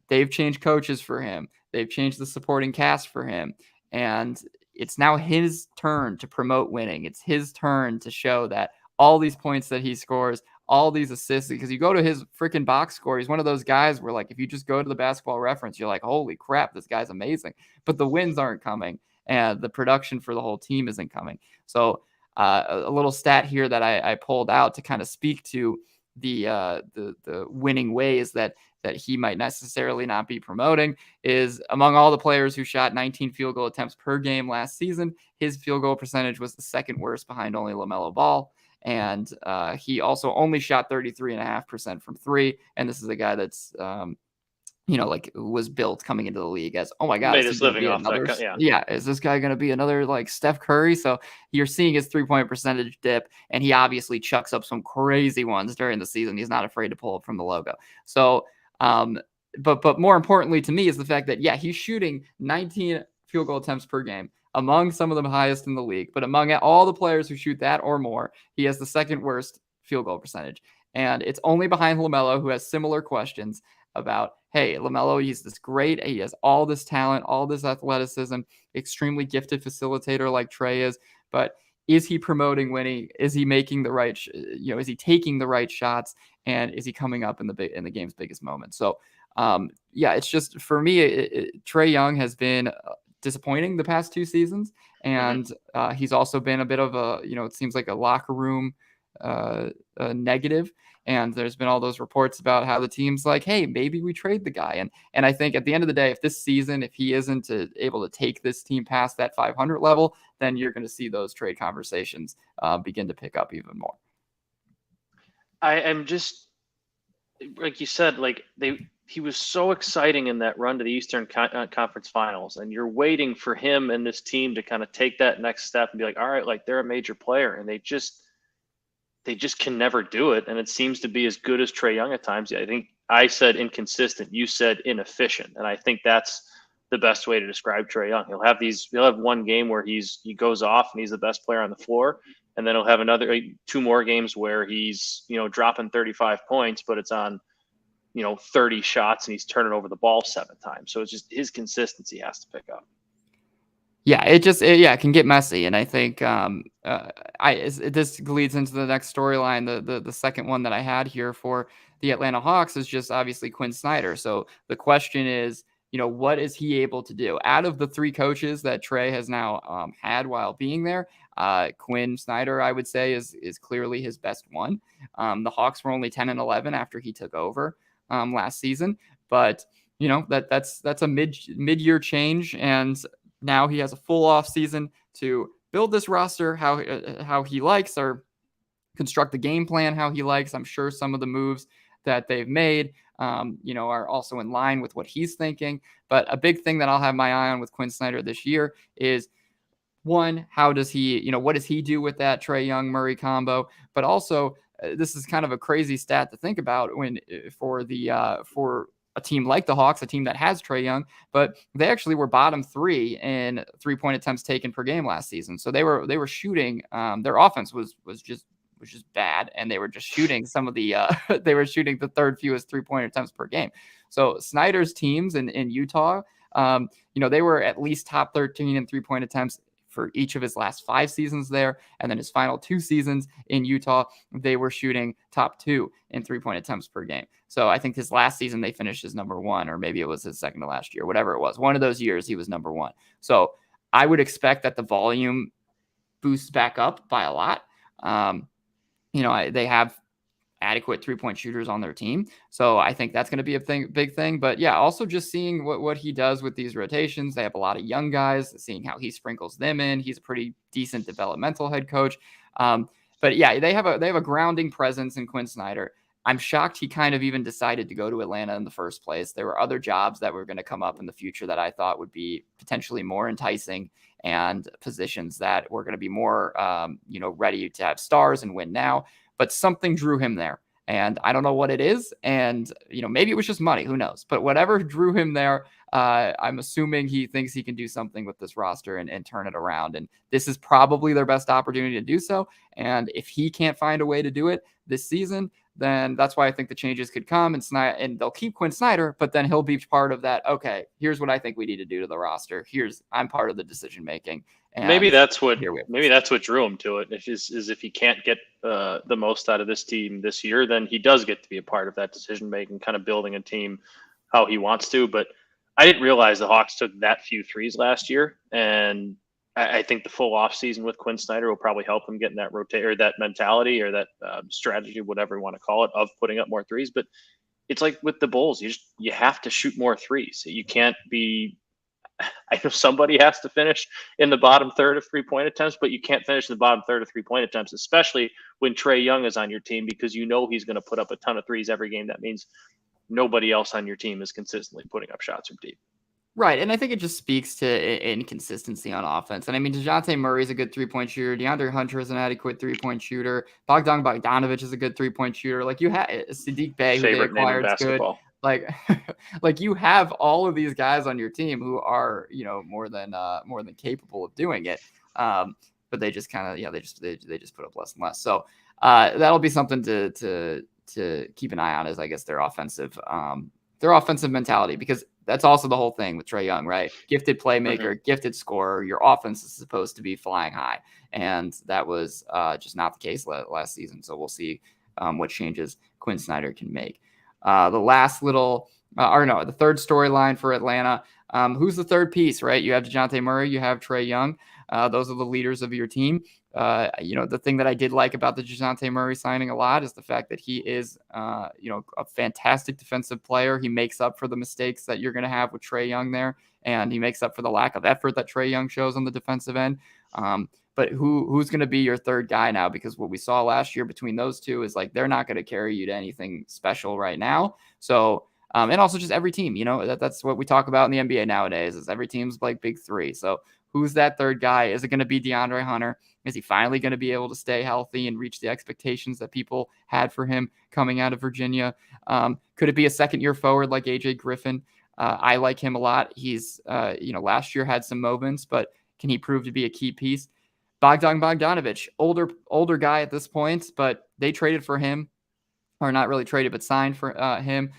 they've changed coaches for him. They've changed the supporting cast for him. And it's now his turn to promote winning. It's his turn to show that all these points that he scores, all these assists, because you go to his freaking box score, he's one of those guys where, like, if you just go to the Basketball Reference, you're like, holy crap, this guy's amazing. But the wins aren't coming, and the production for the whole team isn't coming. So a little stat here that I pulled out to kind of speak to the winning ways that he might necessarily not be promoting is among all the players who shot 19 field goal attempts per game last season, his field goal percentage was the second worst behind only LaMelo Ball. And he also only shot 33.5% from three. And this is a guy that's, was built coming into the league as, oh my God, made his living off that. Yeah. Is this guy going to be another like Steph Curry? So you're seeing his 3-point percentage dip, and he obviously chucks up some crazy ones during the season. He's not afraid to pull up from the logo. So but more importantly to me is the fact that, yeah, he's shooting 19 field goal attempts per game, among some of the highest in the league. But among all the players who shoot that or more, he has the second worst field goal percentage. And it's only behind LaMelo, who has similar questions about, hey, LaMelo, he's this great, he has all this talent, all this athleticism, extremely gifted facilitator like Trae is, but is he promoting winning? Is he making the right, is he taking the right shots? And is he coming up in the game's biggest moment? So, yeah, it's just for me, Trae Young has been disappointing the past 2 seasons, and he's also been a bit of a, it seems like a locker room negative. And there's been all those reports about how the team's like, hey, maybe we trade the guy. And I think at the end of the day, if this season, if he isn't able to take this team past that 500 level, then you're going to see those trade conversations begin to pick up even more. I am just, like you said, like he was so exciting in that run to the Eastern Conference Finals, and you're waiting for him and this team to kind of take that next step and be like, all right, like they're a major player, and they just can never do it. And it seems to be as good as Trae Young at times. I think I said inconsistent, you said inefficient, and I think that's the best way to describe Trae Young. He'll have one game where he goes off and he's the best player on the floor, and then he'll have another 2 more games where he's dropping 35 points, but it's on 30 shots and he's turning over the ball 7 times. So it's just his consistency has to pick up. Yeah, it can get messy, and I think this leads into the next storyline. The second one that I had here for the Atlanta Hawks is just obviously Quinn Snyder. So the question is, what is he able to do out of the 3 coaches that Trae has now had while being there? Quinn Snyder, I would say, is clearly his best one. The Hawks were only 10-11 after he took over last season, but that's a mid-year change, and now he has a full off season to build this roster how he likes, or construct the game plan how he likes. I'm sure some of the moves that they've made, are also in line with what he's thinking. But a big thing that I'll have my eye on with Quinn Snyder this year is, one, how does he, what does he do with that Trae Young Murray combo? But also, this is kind of a crazy stat to think about for a team like the Hawks, a team that has Trae Young, but they actually were bottom 3 in 3-point attempts taken per game last season. So they were shooting. Their offense was just bad, and they were just shooting some of the they were shooting the 3rd fewest 3-point attempts per game. So Snyder's teams in Utah, they were at least top 13 in 3-point attempts for each of his last 5 seasons there. And then his final 2 seasons in Utah, they were shooting top 2 in 3-point attempts per game. So I think his last season, they finished as number 1, or maybe it was his second to last year, whatever it was. One of those years he was number 1. So I would expect that the volume boosts back up by a lot. They have adequate 3-point shooters on their team. So I think that's going to be a big thing. But yeah, also just seeing what he does with these rotations. They have a lot of young guys, seeing how he sprinkles them in. He's a pretty decent developmental head coach. But yeah, they have a grounding presence in Quinn Snyder. I'm shocked he kind of even decided to go to Atlanta in the first place. There were other jobs that were going to come up in the future that I thought would be potentially more enticing, and positions that were going to be more, ready to have stars and win now. But something drew him there, and I don't know what it is. And, maybe it was just money, who knows, but whatever drew him there, I'm assuming he thinks he can do something with this roster and turn it around. And this is probably their best opportunity to do so. And if he can't find a way to do it this season, then that's why I think the changes could come, and they'll keep Quinn Snyder, but then he'll be part of that. Okay, here's what I think we need to do to the roster. I'm part of the decision making. Maybe that's what drew him to it. If he can't get the most out of this team this year, then he does get to be a part of that decision making, kind of building a team how he wants to. But I didn't realize the Hawks took that few threes last year, and I think the full off season with Quinn Snyder will probably help him get in that that mentality, or that strategy, whatever you want to call it, of putting up more threes. But it's like with the Bulls, you have to shoot more threes. You can't be. I know somebody has to finish in the bottom third of 3-point attempts, but you can't finish in the bottom third of 3-point attempts, especially when Trae Young is on your team, because he's going to put up a ton of threes every game. That means nobody else on your team is consistently putting up shots from deep. Right, and I think it just speaks to inconsistency on offense. And I mean, DeJounte Murray is a good 3-point shooter. DeAndre Hunter is an adequate 3-point shooter. Bogdanovich is a good 3-point shooter. Like, you have Sadiq Bey, who they acquired, is good. Like, like you have all of these guys on your team who are, more than capable of doing it. But they just kind of, they just put up less and less. So that'll be something to keep an eye on, is I guess their offensive mentality, because that's also the whole thing with Trae Young, right? Gifted playmaker, gifted scorer. Your offense is supposed to be flying high, and that was just not the case last season. So we'll see what changes Quinn Snyder can make. The last little, the third storyline for Atlanta. Who's the third piece, right? You have DeJounte Murray, you have Trae Young. Those are the leaders of your team. The thing that I did like about the DeJounte Murray signing a lot is the fact that he is, a fantastic defensive player. He makes up for the mistakes that you're going to have with Trae Young there, and he makes up for the lack of effort that Trae Young shows on the defensive end. But who's going to be your third guy now? Because what we saw last year between those two is like they're not going to carry you to anything special right now. So, and also just every team, that's what we talk about in the NBA nowadays, is every team's like big three. So who's that third guy? Is it going to be DeAndre Hunter? Is he finally going to be able to stay healthy and reach the expectations that people had for him coming out of Virginia? Could it be a second-year forward like AJ Griffin? I like him a lot. He's, last year had some moments, but can he prove to be a key piece? Bogdan Bogdanović, older guy at this point, but they traded for him, or not really traded, but signed for him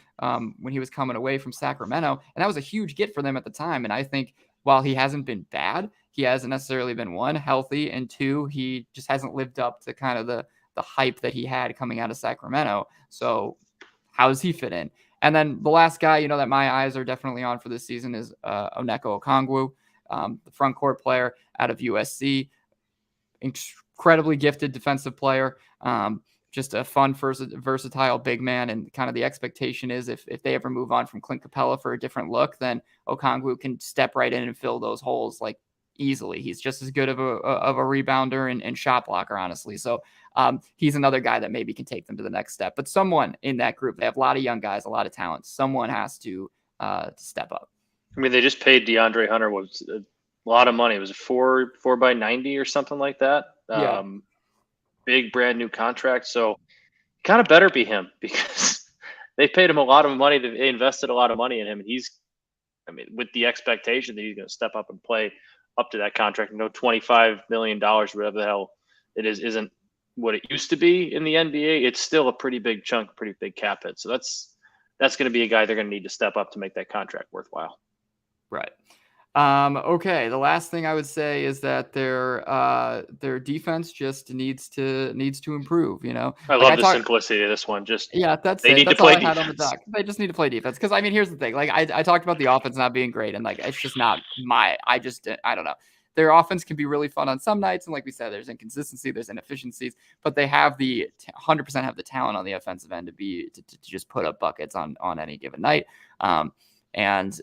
when he was coming away from Sacramento. And that was a huge get for them at the time. And I think while he hasn't been bad, he hasn't necessarily been, one, healthy, and two, he just hasn't lived up to kind of the hype that he had coming out of Sacramento. So how does he fit in? And then the last guy, that my eyes are definitely on for this season is Onyeka Okongwu, the front court player out of USC. Incredibly gifted defensive player. Just a fun, versatile big man. And kind of the expectation is if they ever move on from Clint Capella for a different look, then Okongwu can step right in and fill those holes like easily. He's just as good of a rebounder and shot blocker, honestly. So he's another guy that maybe can take them to the next step. But someone in that group, they have a lot of young guys, a lot of talent. Someone has to step up. I mean, they just paid DeAndre Hunter was a lot of money. It was a 4 by 90 or something like that. Yeah. Big brand new contract. So kind of better be him, because they paid him a lot of money. They invested a lot of money in him. And with the expectation that he's going to step up and play up to that contract. $25 million, whatever the hell it is, isn't what it used to be in the NBA. It's still a pretty big chunk, pretty big cap hit. So that's going to be a guy they're going to need to step up to make that contract worthwhile. Right. Okay. The last thing I would say is that their defense just needs to improve. I love the simplicity of this one. They need to play defense. On the dock. They just need to play defense. Because here's the thing. Like I talked about the offense not being great, and like it's just not I don't know. Their offense can be really fun on some nights, and like we said, there's inconsistency, there's inefficiencies, but they have 100% have the talent on the offensive end to just put up buckets on any given night. And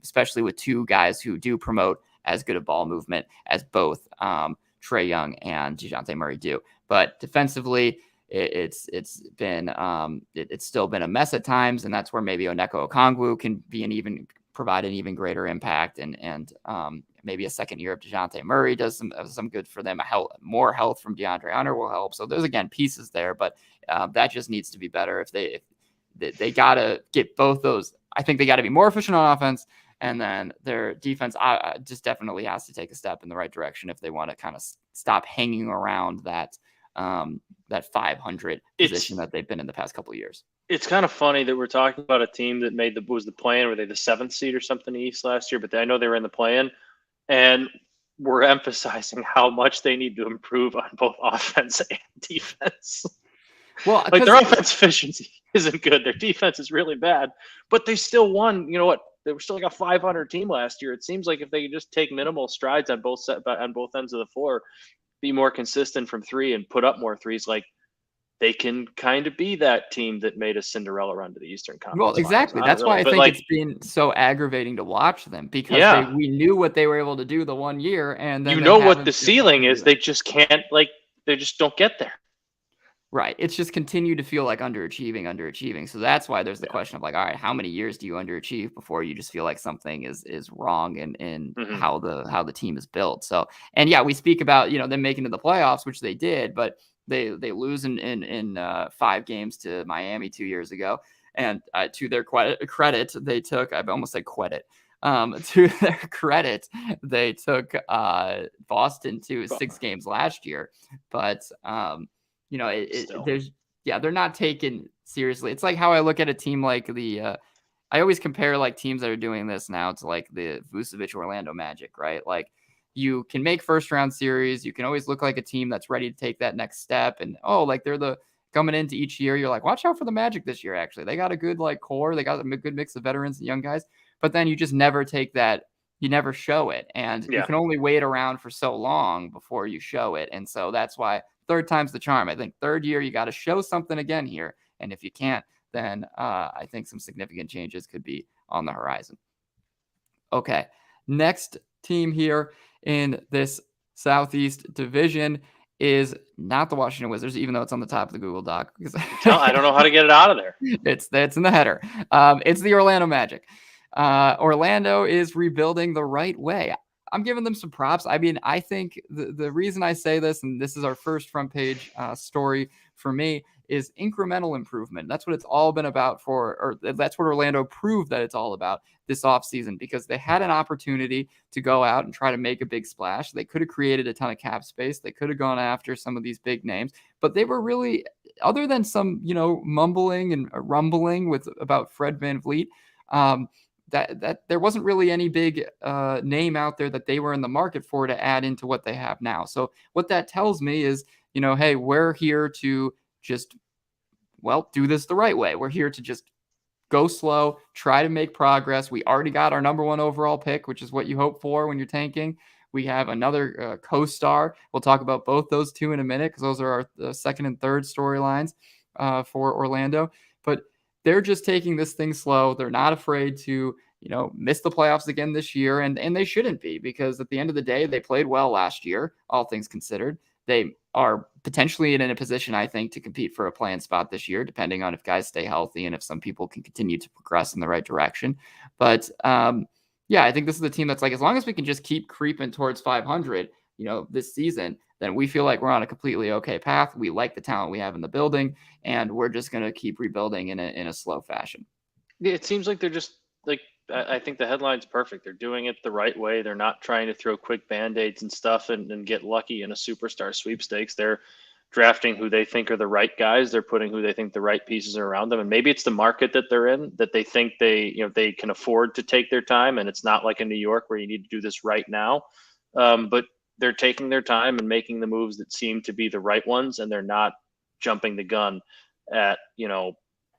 especially with two guys who do promote as good a ball movement as both Trae Young and DeJounte Murray do. But defensively, it's still been a mess at times, and that's where maybe Onyeka Okongwu can provide an even greater impact, and maybe a second year of DeJounte Murray does some good for them. More health from DeAndre Hunter will help. So there's again pieces there, but that just needs to be better. If they got to get both those. I think they got to be more efficient on offense, and then their defense just definitely has to take a step in the right direction if they want to kind of stop hanging around that 500 position that they've been in the past couple of years. It's kind of funny that we're talking about a team that was the play-in. Were they the 7th seed or something in the East last year? But I know they were in the play-in, and we're emphasizing how much they need to improve on both offense and defense. Well, like their offense efficiency isn't good. Their defense is really bad, but they still won. You know what? They were still like a 500 team last year. It seems like if they could just take minimal strides on both ends of the floor, be more consistent from three and put up more threes, like they can kind of be that team that made a Cinderella run to the Eastern Conference. Well, exactly. That's why I think it's been so aggravating to watch them, because we knew what they were able to do the one year, and then what the ceiling is. They just can't they just don't get there. Right. It's just continued to feel like underachieving. So that's why there's the question of all right, how many years do you underachieve before you just feel like something is wrong in how the team is built? So, and we speak about, them making to the playoffs, which they did, but they lose in 5 games to Miami 2 years ago. And to their credit, they took, I've almost said credit. To their credit, they took Boston to 6 games last year. But, they're not taken seriously. It's like how I look at a team like I always compare like teams that are doing this now to like the Vucevic Orlando Magic, right? Like you can make first round series. You can always look like a team that's ready to take that next step. And like they're coming into each year. You're like, watch out for the Magic this year. Actually, they got a good like core. They got a good mix of veterans and young guys. But then you just never take that. You never show it, and you can only wait around for so long before you show it. And so that's why third time's the charm. I think third year you got to show something again here. And if you can't, then I think some significant changes could be on the horizon. Okay, next team here in this Southeast Division is not the Washington Wizards, even though it's on the top of the Google Doc. I don't know how to get it out of there. It's in the header. It's the Orlando Magic. Orlando is rebuilding the right way. I'm giving them some props. I mean, I think the reason I say this, and this is our first front page story for me, is incremental improvement. That's what it's all been about or that's what Orlando proved that it's all about this offseason, because they had an opportunity to go out and try to make a big splash. They could have created a ton of cap space. They could have gone after some of these big names, but they were really, other than some, mumbling and rumbling about Fred VanVleet, that there wasn't really any big name out there that they were in the market for to add into what they have now. So what that tells me is, hey, we're here to just, do this the right way. We're here to just go slow, try to make progress. We already got our number 1 overall pick, which is what you hope for when you're tanking. We have another co-star. We'll talk about both those two in a minute, because those are our second and third storylines for Orlando. But they're just taking this thing slow. They're not afraid to, miss the playoffs again this year. And they shouldn't be, because at the end of the day, they played well last year, all things considered. They are potentially in a position, I think, to compete for a play-in spot this year, depending on if guys stay healthy and if some people can continue to progress in the right direction. But I think this is the team that's like, as long as we can just keep creeping towards 500, this season, then we feel like we're on a completely okay path. We like the talent we have in the building, and we're just going to keep rebuilding in a slow fashion. It seems like they're just like, I think the headline's perfect. They're doing it the right way. They're not trying to throw quick band-aids and stuff and get lucky in a superstar sweepstakes. They're drafting who they think are the right guys. They're putting who they think the right pieces are around them. And maybe it's the market that they're in, that they think they can afford to take their time. And it's not like in New York where you need to do this right now. But they're taking their time and making the moves that seem to be the right ones. And they're not jumping the gun at,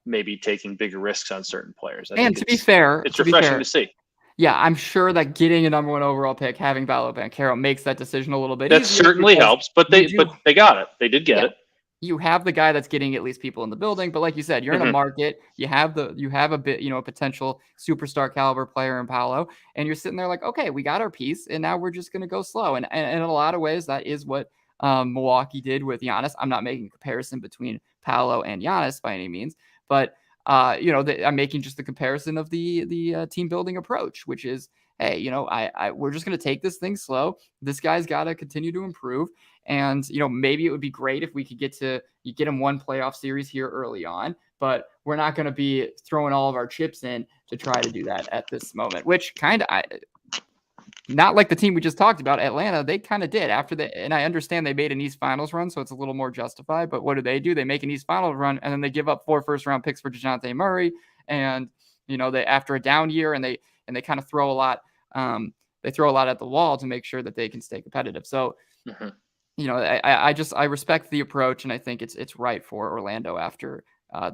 maybe taking bigger risks on certain players. And to be fair, it's refreshing to see. Yeah, I'm sure that getting a number 1 overall pick, having Paolo Banchero, makes that decision a little bit that easier. That certainly helps, but they got it. They did get it. You have the guy that's getting at least people in the building, but like you said, you're in a market. You have a bit, a potential superstar caliber player in Paolo, and you're sitting there like, okay, we got our piece, and now we're just going to go slow. And in a lot of ways, that is what Milwaukee did with Giannis. I'm not making a comparison between Paolo and Giannis by any means, but I'm making just the comparison of the team building approach, which is, hey, we're just going to take this thing slow. This guy's got to continue to improve. And, maybe it would be great if we could get him one playoff series here early on, but we're not going to be throwing all of our chips in to try to do that at this moment, which not like the team we just talked about, Atlanta, they kind of did and I understand they made an East Finals run, so it's a little more justified, but what do? They make an East Finals run, and then they give up 4 first-round picks for DeJounte Murray, and, they, after a down year, and they kind of throw a lot, they throw a lot at the wall to make sure that they can stay competitive. So, I respect the approach, and I think it's right for Orlando after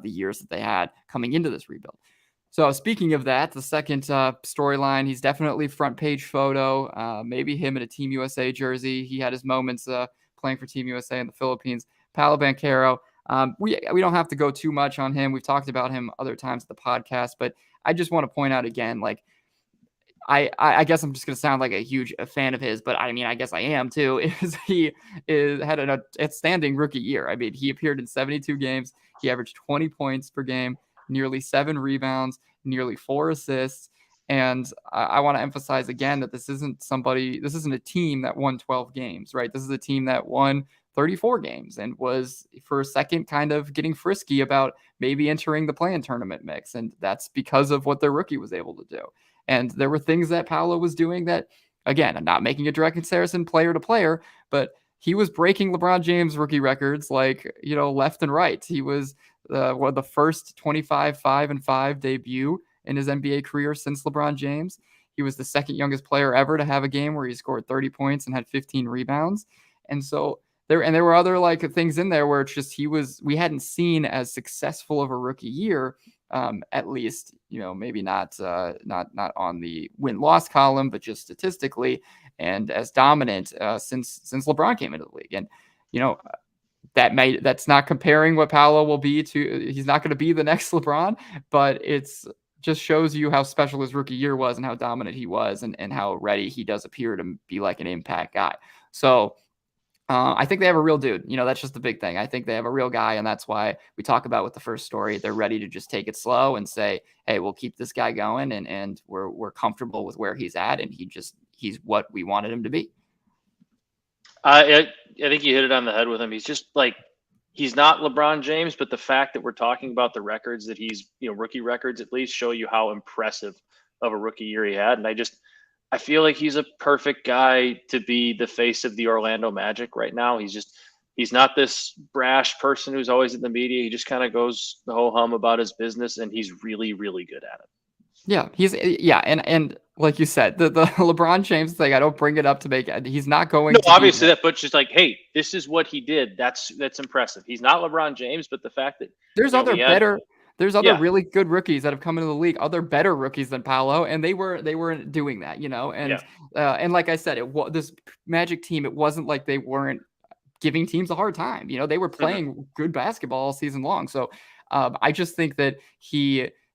the years that they had coming into this rebuild. So speaking of that, the second storyline, he's definitely front page photo, maybe him in a Team USA jersey. He had his moments playing for Team USA in the Philippines. Paolo Banchero, we don't have to go too much on him. We've talked about him other times at the podcast, but I just want to point out again, like, I guess I'm just going to sound like a huge fan of his, but I mean, I guess I am too, he had an outstanding rookie year. I mean, he appeared in 72 games. He averaged 20 points per game, nearly 7 rebounds, nearly 4 assists. And I want to emphasize again that this isn't a team that won 12 games, right? This is a team that won 34 games and was for a second kind of getting frisky about maybe entering the play-in tournament mix. And that's because of what their rookie was able to do. And there were things that Paolo was doing that, again, I'm not making a direct comparison player to player, but he was breaking LeBron James rookie records like, left and right. He was one of the first 25 5-5 debut in his NBA career since LeBron James. He was the second youngest player ever to have a game where he scored 30 points and had 15 rebounds. And so there were other like things in there where it's just we hadn't seen as successful of a rookie year, at least, maybe not on the win-loss column, but just statistically, and as dominant since LeBron came into the league. And that's not comparing what Paolo will be to. He's not going to be the next LeBron, but it's just shows you how special his rookie year was and how dominant he was, and how ready he does appear to be like an impact guy. So I think they have a real dude. That's just the big thing. I think they have a real guy, and that's why we talk about with the first story. They're ready to just take it slow and say, hey, we'll keep this guy going, and we're comfortable with where he's at, and he's what we wanted him to be. I think you hit it on the head with him. He's just like, he's not LeBron James, but the fact that we're talking about the records that he's, rookie records at least show you how impressive of a rookie year he had. And I feel like he's a perfect guy to be the face of the Orlando Magic right now. He's not this brash person who's always in the media. He just kind of goes the ho hum about his business, and he's really, really good at it. Yeah, and like you said, the LeBron James thing, I don't bring it up to make it. He's not going to obviously that, but just like, hey, this is what he did. That's impressive. He's not LeBron James, but the fact that there's other really good rookies that have come into the league, other better rookies than Paolo, and they weren't doing that, and like I said, this Magic team, it wasn't like they weren't giving teams a hard time. They were playing good basketball all season long. So I just think that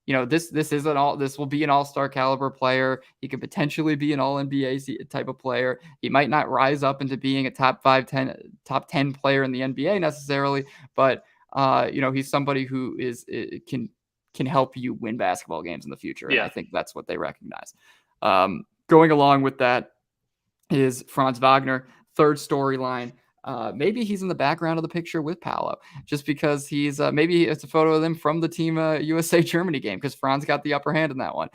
this will be an all-star caliber player. He could potentially be an all-NBA type of player. He might not rise up into being a top 10 player in the NBA necessarily, but he's somebody who can help you win basketball games in the future. Yeah. And I think that's what they recognize. Going along with that is Franz Wagner, third storyline. Maybe he's in the background of the picture with Paolo, just because he's maybe it's a photo of them from the Team USA Germany game, because Franz got the upper hand in that one.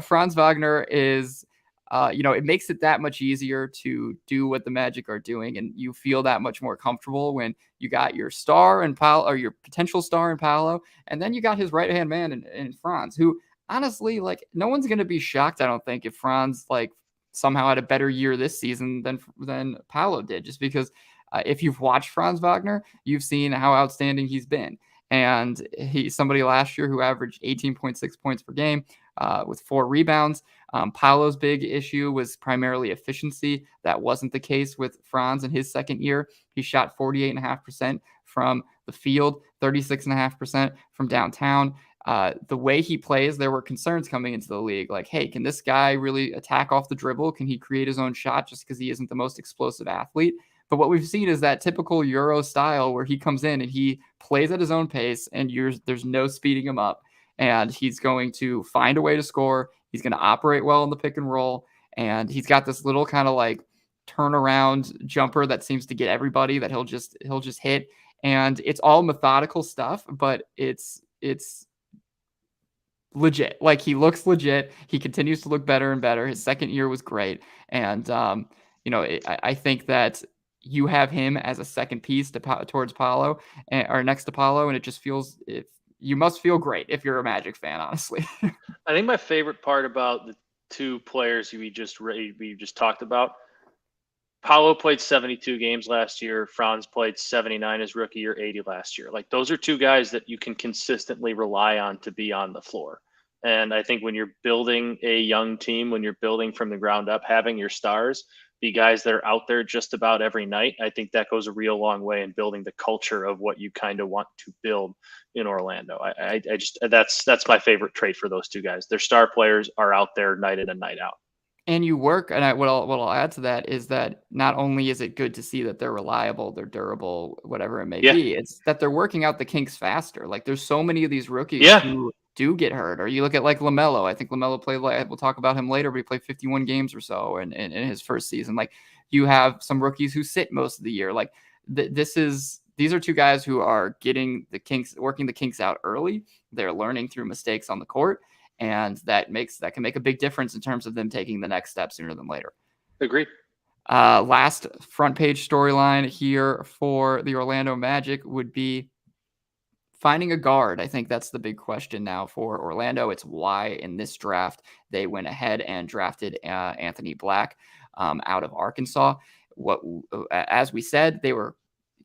Franz Wagner is, it makes it that much easier to do what the Magic are doing, and you feel that much more comfortable when you got your star in Paolo, or your potential star in Paolo, and then you got his right hand man in Franz, who honestly, like, no one's going to be shocked, I don't think, if Franz like somehow had a better year this season than Paolo did, just because. If you've watched Franz Wagner, you've seen how outstanding he's been. And he's somebody last year who averaged 18.6 points per game with 4 rebounds. Paolo's big issue was primarily efficiency. That wasn't the case with Franz in his second year. He shot 48.5% from the field, 36.5% from downtown. The way he plays, there were concerns coming into the league. Like, hey, can this guy really attack off the dribble? Can he create his own shot just because he isn't the most explosive athlete? But what we've seen is that typical Euro style where he comes in and he plays at his own pace, and there's no speeding him up. And he's going to find a way to score. He's going to operate well in the pick and roll. And he's got this little kind of like turnaround jumper that seems to get everybody that he'll just hit. And it's all methodical stuff, but it's legit. Like, he looks legit. He continues to look better and better. His second year was great. And, I think that you have him as a second piece towards Paolo, or next to Paolo, and it just feels, you must feel great if you're a Magic fan, honestly. I think my favorite part about the two players we just talked about, Paolo played 72 games last year. Franz played 79 his rookie year, 80 last year. Like, those are two guys that you can consistently rely on to be on the floor. And I think when you're building a young team, when you're building from the ground up, having your stars be guys that are out there just about every night, I think that goes a real long way in building the culture of what you kind of want to build in Orlando. I just, that's my favorite trait for those two guys. Their star players are out there night in and night out. And you work, and what I'll add to that is that not only is it good to see that they're reliable, they're durable, whatever it may be, it's that they're working out the kinks faster. Like, there's so many of these rookies who do get hurt. Or you look at like LaMelo. I think LaMelo played, like, we'll talk about him later, but he played 51 games or so in his first season. Like, you have some rookies who sit most of the year. Like, these are two guys who are working the kinks out early. They're learning through mistakes on the court, and that can make a big difference in terms of them taking the next step sooner than later. Agreed. Last front page storyline here for the Orlando Magic would be finding a guard. I think that's the big question now for Orlando. It's why in this draft they went ahead and drafted Anthony Black out of Arkansas. As we said, they were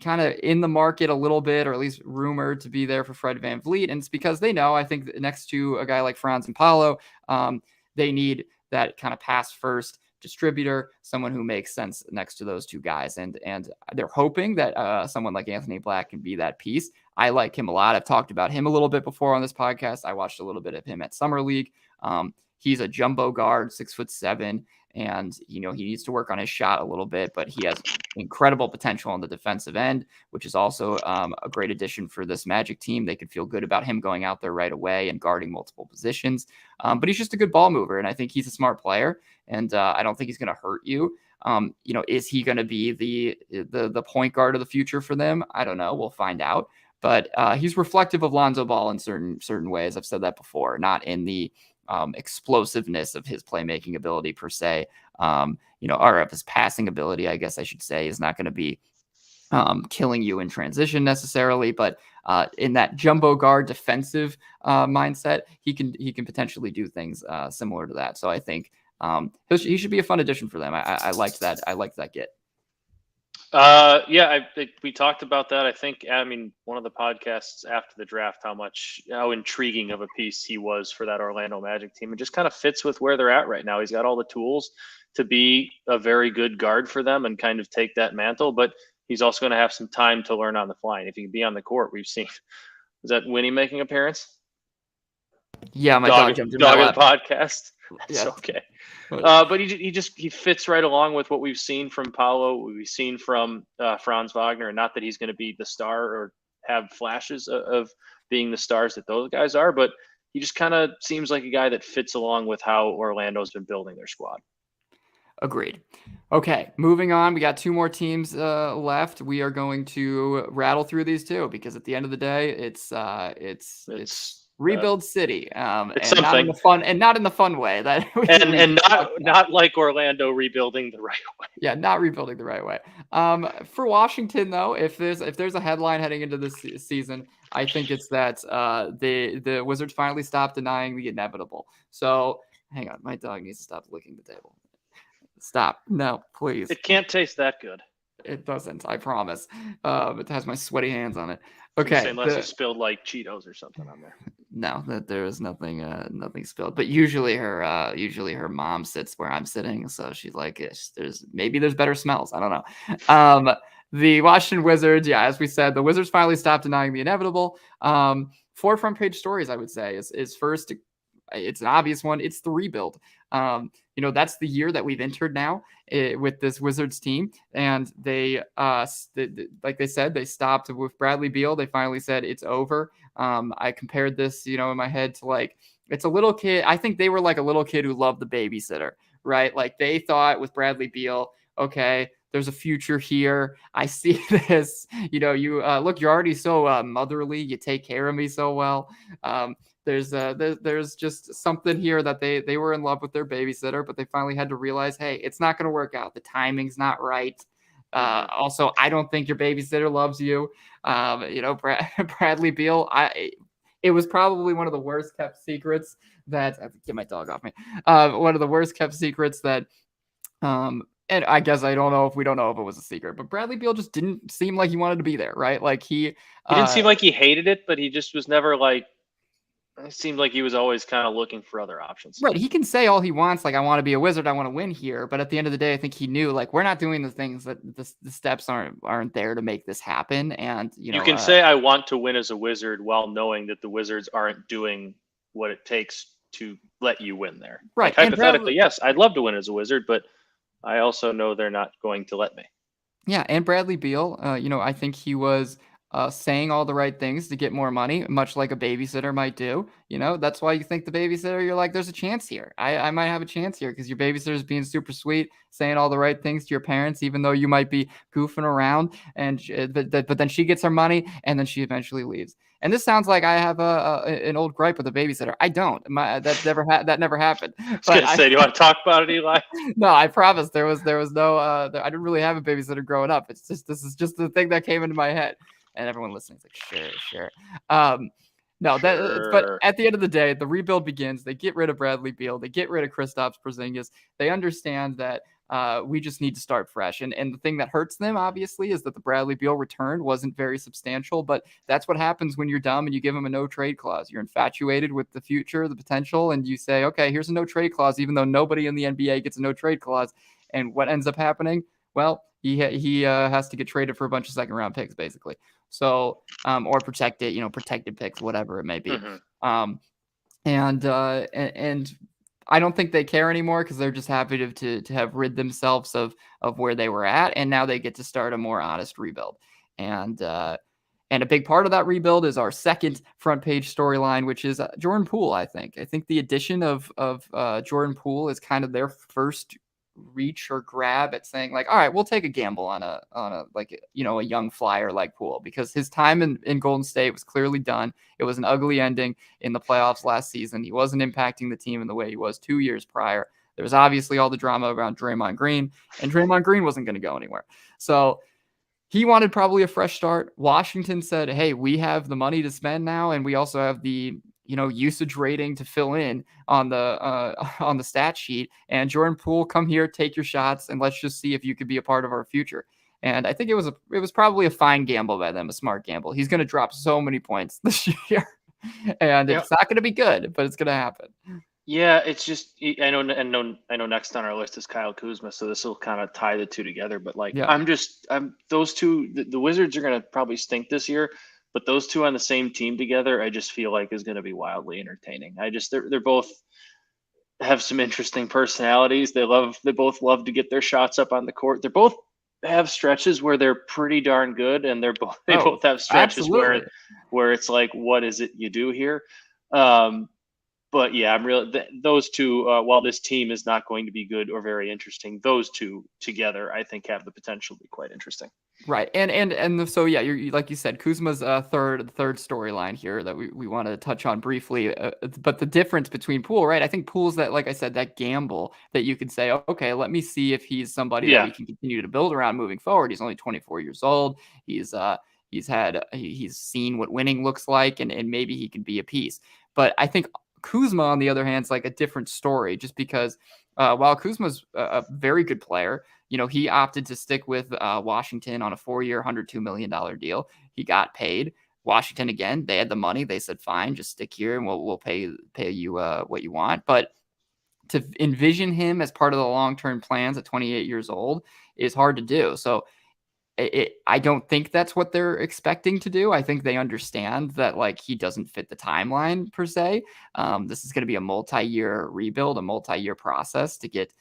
kind of in the market a little bit, or at least rumored to be there for Fred VanVleet. And it's because they know, I think, next to a guy like Franz and Paolo, they need that kind of pass first distributor, someone who makes sense next to those two guys. And they're hoping that someone like Anthony Black can be that piece. I like him a lot. I've talked about him a little bit before on this podcast. I watched a little bit of him at Summer League. He's a jumbo guard, 6'7", and he needs to work on his shot a little bit, but he has incredible potential on the defensive end, which is also a great addition for this Magic team. They could feel good about him going out there right away and guarding multiple positions. But he's just a good ball mover, and I think he's a smart player, and I don't think he's going to hurt you. Is he going to be the point guard of the future for them? I don't know. We'll find out. But he's reflective of Lonzo Ball in certain ways. I've said that before, not in the explosiveness of his playmaking ability per se, or of his passing ability, I guess I should say, is not going to be killing you in transition necessarily, but in that jumbo guard defensive mindset, he can potentially do things similar to that. So I think he should be a fun addition for them. I liked that. I liked that get. We talked about that. One of the podcasts after the draft, how intriguing of a piece he was for that Orlando Magic team. It just kind of fits with where they're at right now. He's got all the tools to be a very good guard for them and kind of take that mantle, but he's also going to have some time to learn on the fly. And if he can be on the court, we've seen, is that Winnie making an appearance? Yeah, my dog jumped in my lap. Podcast. That's yeah. Okay. But he fits right along with what we've seen from Paolo, we've seen from Franz Wagner, and not that he's going to be the star or have flashes of being the stars that those guys are, but he just kind of seems like a guy that fits along with how Orlando's been building their squad. Agreed. Okay, moving on. We got two more teams left. We are going to rattle through these two because at the end of the day, it's rebuild city, and not in the fun way that not like Orlando rebuilding the right way. Yeah, not rebuilding the right way. For Washington though, if there's a headline heading into this season, I think it's that the Wizards finally stopped denying the inevitable. So hang on, my dog needs to stop licking the table. Stop. No, please. It can't taste that good. It doesn't, I promise. It has my sweaty hands on it. Okay. Unless you spilled like Cheetos or something on there. No, that there is nothing spilled. But usually her mom sits where I'm sitting, so she's like, there's better smells. I don't know. The Washington Wizards, yeah, as we said, the Wizards finally stopped denying the inevitable. 4 front page stories, I would say, is first. It's an obvious one. It's the rebuild. That's the year that we've entered now with this Wizards team. And they, like they said, they stopped with Bradley Beal. They finally said it's over. I compared this, in my head to like, it's a little kid. I think they were like a little kid who loved the babysitter, right? Like they thought with Bradley Beal, okay, there's a future here. I see this, you look, you're already so motherly. You take care of me so well. There's just something here that they were in love with their babysitter, but they finally had to realize, hey, it's not going to work out. The timing's not right. Also, I don't think your babysitter loves you. Bradley Beal, it was probably one of the worst kept secrets that get my dog off me. One of the worst kept secrets that, and I guess we don't know if it was a secret, but Bradley Beal just didn't seem like he wanted to be there, right? Like he didn't seem like he hated it, but he just was never like. It seemed like he was always kind of looking for other options. Right. He can say all he wants, like, I want to be a Wizard, I want to win here. But at the end of the day, I think he knew, like, we're not doing the things that the steps aren't there to make this happen. And, you can say I want to win as a Wizard while knowing that the Wizards aren't doing what it takes to let you win there. Right. Like, hypothetically, yes, I'd love to win as a Wizard, but I also know they're not going to let me. Yeah. And Bradley Beal, I think he was saying all the right things to get more money, much like a babysitter might do. That's why you think the babysitter, you're like, there's a chance here. I might have a chance here because your babysitter is being super sweet, saying all the right things to your parents, even though you might be goofing around. And but then she gets her money, and then she eventually leaves. And this sounds like I have an old gripe with a babysitter. I don't. That never happened. I was But gonna say, do you want to talk about it, Eli? no, I promise there was no. I didn't really have a babysitter growing up. This is just the thing that came into my head, and everyone listening is like, sure. No, but Sure. at the end of the day, the rebuild begins. They get rid of Bradley Beal. They get rid of Kristaps Porzingis. They understand that we just need to start fresh. And the thing that hurts them, obviously, is that the Bradley Beal return wasn't very substantial. But that's what happens when you're dumb and you give them a no trade clause. You're infatuated with the future, the potential, and you say, okay, here's a no trade clause, even though nobody in the NBA gets a no trade clause. And what ends up happening? Well, he has to get traded for a bunch of second round picks, basically. So, or protected picks, whatever it may be. Mm-hmm. And I don't think they care anymore because they're just happy to have rid themselves of where they were at, and now they get to start a more honest rebuild. And a big part of that rebuild is our second front page storyline, which is Jordan Poole. I think the addition of Jordan Poole is kind of their first reach or grab at saying like, all right, we'll take a gamble on a like, a young flyer like Poole, because his time in Golden State was clearly done. It was an ugly ending in the playoffs last season. He wasn't impacting the team in the way he was 2 years prior. There was obviously all the drama around Draymond Green, and Draymond Green wasn't going to go anywhere. So he wanted probably a fresh start. Washington said, hey, we have the money to spend now, and we also have the usage rating to fill in on the stat sheet. And Jordan Poole, come here, take your shots, and let's just see if you could be a part of our future. And I think it was probably a fine gamble by them, a smart gamble. He's going to drop so many points this year, and it's not going to be good, but it's going to happen. Yeah, it's just I know next on our list is Kyle Kuzma, so this will kind of tie the two together. But like, Yeah. I'm those two. The Wizards are going to probably stink this year, but those two on the same team together, I just feel like is going to be wildly entertaining. They're both have some interesting personalities. They both love to get their shots up on the court. They both have stretches where they're pretty darn good, and they both have stretches where it's like, what is it you do here? But yeah, I'm real. Those two, while this team is not going to be good or very interesting, those two together, I think, have the potential to be quite interesting. Right, so yeah, you're like you said, Kuzma's third storyline here that we want to touch on briefly. But the difference between Poole, right? I think Poole's that, like I said, that gamble that you could say, okay, let me see if he's somebody that we can continue to build around moving forward. He's only 24 years old. He's seen what winning looks like, and maybe he can be a piece. But I think Kuzma, on the other hand, is like a different story, just because while Kuzma's a very good player, he opted to stick with Washington on a 4-year, $102 million deal. He got paid. Washington, again, they had the money. They said, fine, just stick here and we'll pay you what you want. But to envision him as part of the long-term plans at 28 years old is hard to do. So I don't think that's what they're expecting to do. I think they understand that like he doesn't fit the timeline per se. This is going to be a multi-year rebuild, a multi-year process to get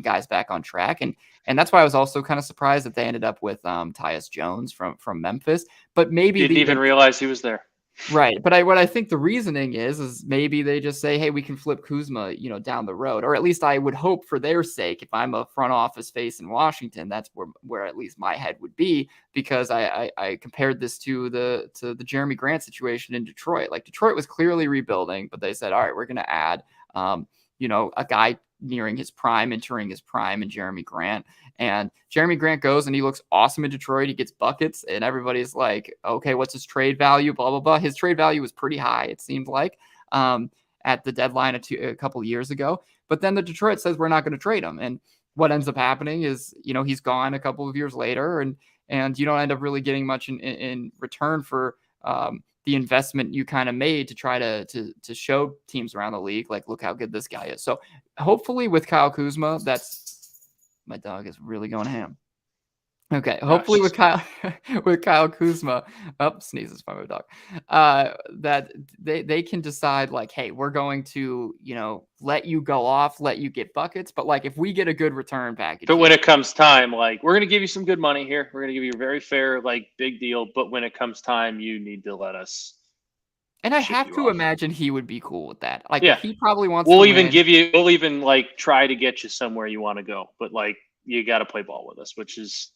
guys back on track. And that's why I was also kind of surprised that they ended up with Tyus Jones from Memphis. But maybe didn't even realize he was there. Right. But what I think the reasoning is maybe they just say, hey, we can flip Kuzma, down the road. Or at least I would hope for their sake, if I'm a front office face in Washington, that's where at least my head would be, because I compared this to the Jeremy Grant situation in Detroit. Like, Detroit was clearly rebuilding, but they said, all right, we're going to add, a guy nearing his prime, entering his prime, in Jeremy Grant. And Jeremy Grant goes and he looks awesome in Detroit. He gets buckets and everybody's like, okay, what's his trade value? Blah, blah, blah. His trade value was pretty high, it seemed like, at the deadline a couple years ago. But then the Detroit says, we're not going to trade him. And what ends up happening is, he's gone a couple of years later, and you don't end up really getting much in return for the investment you kind of made to try to show teams around the league, like, look how good this guy is. So hopefully with Kyle Kuzma, my dog is really going ham. Okay, No, hopefully with she's Kyle with Kyle Kuzma, sneezes from my dog. That they can decide like, hey, we're going to let you go off, let you get buckets, but like if we get a good return package But when here, it comes time, like we're gonna give you some good money here. We're gonna give you a very fair, like big deal. But when it comes time, you need to let us and I ship have you to off. imagine he would be cool with that. Like Yeah, he probably wants to we'll even win. give you. We'll even like try to get you somewhere you want to go. But like you got to play ball with us, which is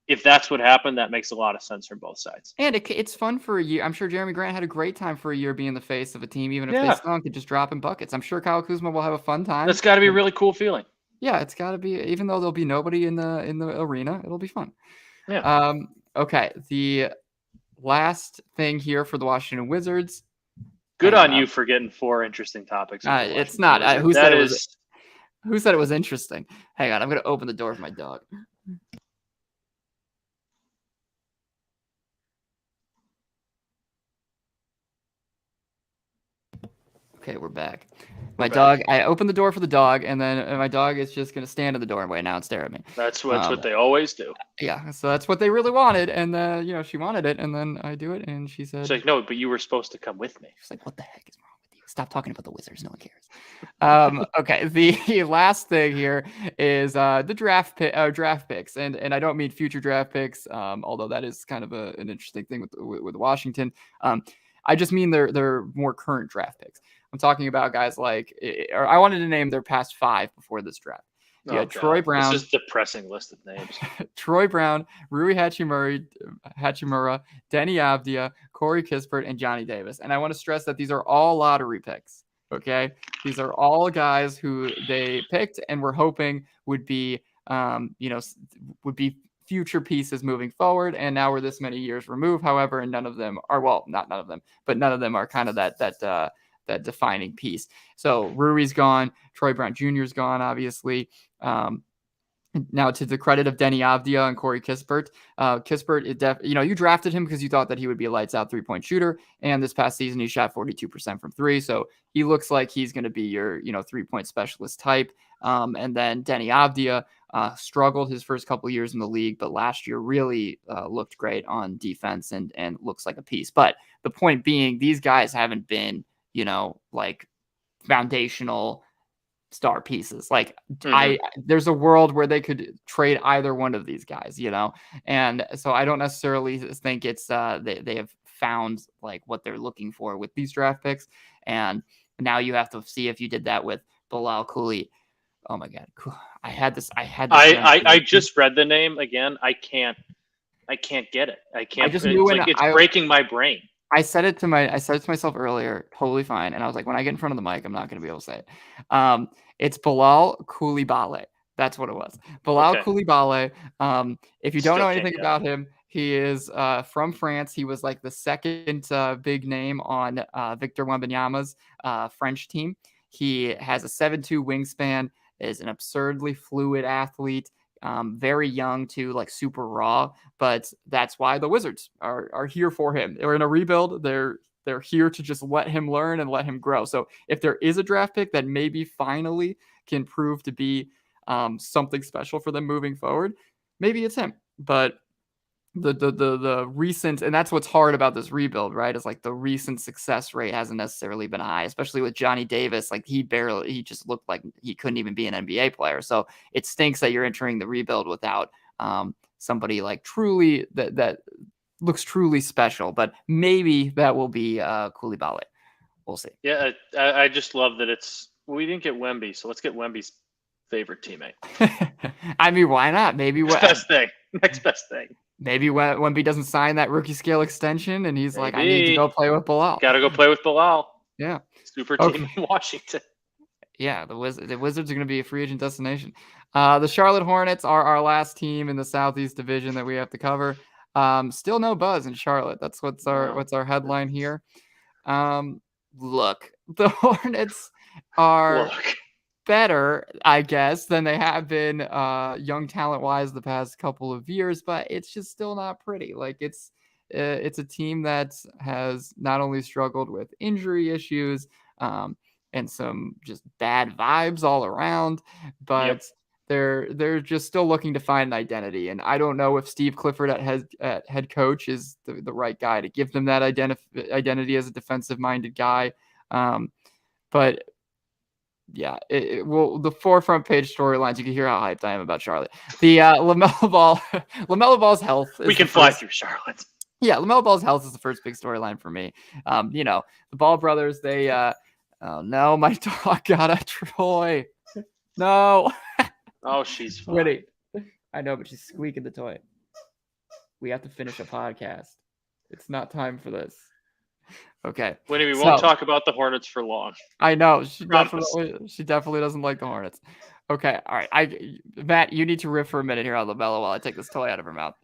if that's what happened, that makes a lot of sense from both sides. And it's fun for a year. I'm sure Jeremy Grant had a great time for a year being the face of a team, even if they Yeah, stunk and just dropping buckets. I'm sure Kyle Kuzma will have a fun time. that's got to be a really cool feeling. Yeah, it's got to be. Even though there'll be nobody in the arena, it'll be fun. Yeah, Okay, the last thing here for the Washington Wizards. good Hang on on. you for getting 4 interesting topics with the It's Washington not. Wizards. Who said That it was? is Who said it was interesting? Hang on. I'm gonna open the door for my dog. Okay, we're back. we're My back. dog. I opened the door for the dog, and then my dog is just gonna stand in the doorway now and stare at me. That's Um, what they always do. yeah. So that's what they really wanted, and she wanted it, and then I do it, and she She's said, like, no, but you were supposed to come with me. "She's like, what the heck is wrong with you? Stop talking about the Wizards. No one cares." Okay. The last thing here is the draft picks, and I don't mean future draft picks, although that is kind of an interesting thing with Washington. I just mean they're more current draft picks. I'm talking about guys like, or I wanted to name their past 5 before this draft. You Oh had Troy God, this Brown, is a depressing list of names. Troy Brown, Rui Hachimura, Denny Avdia, Corey Kispert, and Johnny Davis. And I want to stress that these are all lottery picks. Okay, these are all guys who they picked and were hoping would be, would be future pieces moving forward. And now we're this many years removed, however, and none of them are, well, not none of them, but none of them are kind of that defining piece. So Rui's gone, Troy Brown Jr.'s gone, obviously. Now, to the credit of Denny Avdia and Corey Kispert, you drafted him because you thought that he would be a lights out 3-point shooter. And this past season, he shot 42% from 3. So he looks like he's going to be your, 3-point specialist type. And then Denny Avdia struggled his first couple years in the league, but last year really looked great on defense and looks like a piece. But the point being, these guys haven't been, like foundational star pieces. Like there's a world where they could trade either one of these guys, and so I don't necessarily think it's they have found like what they're looking for with these draft picks. And now you have to see if you did that with Bilal Cooley. Oh my God, I had this. I just read the name again. I can't get it. I can't. Just knew it's breaking my brain. I said it to myself earlier, totally fine. And I was like, when I get in front of the mic, I'm not going to be able to say it. It's Bilal Coulibaly. That's what it was. Bilal Coulibaly. If you don't know anything about him, he is from France. He was like the second big name on Victor Wembanyama's French team. He has a 7'2" wingspan, is an absurdly fluid athlete. Very young too, like super raw, but that's why the Wizards are here for him. They're in a rebuild. They're here to just let him learn and let him grow. So if there is a draft pick that maybe finally can prove to be something special for them moving forward, maybe it's him. But the recent, and that's what's hard about this rebuild, right? Is like the recent success rate hasn't necessarily been high, especially with Johnny Davis. Like he just looked like he couldn't even be an NBA player. So it stinks that you're entering the rebuild without somebody like truly that looks truly special. But maybe that will be Coulibaly. We'll see. Yeah, I just love that we didn't get Wemby, so let's get Wemby's favorite teammate. I mean, why not? Maybe next best thing. Maybe Wemby doesn't sign that rookie scale extension, and he's like, I need to go play with Bilal. Got to go play with Bilal. Yeah. Super team in Washington. Yeah, the Wizards are going to be a free agent destination. The Charlotte Hornets are our last team in the Southeast Division that we have to cover. Still no buzz in Charlotte. That's what's our headline here. Look, the Hornets are better, I guess, than they have been young talent wise the past couple of years, but it's just still not pretty. Like it's a team that has not only struggled with injury issues and some just bad vibes all around, but they're just still looking to find an identity, and I don't know if Steve Clifford at head coach is the right guy to give them that identity as a defensive minded guy. But yeah, well, the forefront page storylines, you can hear how hyped I am about Charlotte. The LaMelo Ball's health. We can fly through Charlotte. Yeah, LaMelo Ball's health is the first big storyline for me. The Ball brothers, they oh no, my dog got a toy. No. Oh, she's fine. Witty. I know, but she's squeaking the toy. We have to finish a podcast. It's not time for this. Okay. Witty, we won't talk about the Hornets for long. I know. She definitely doesn't like the Hornets. Okay. All right. Matt, you need to riff for a minute here on LaMelo while I take this toy out of her mouth.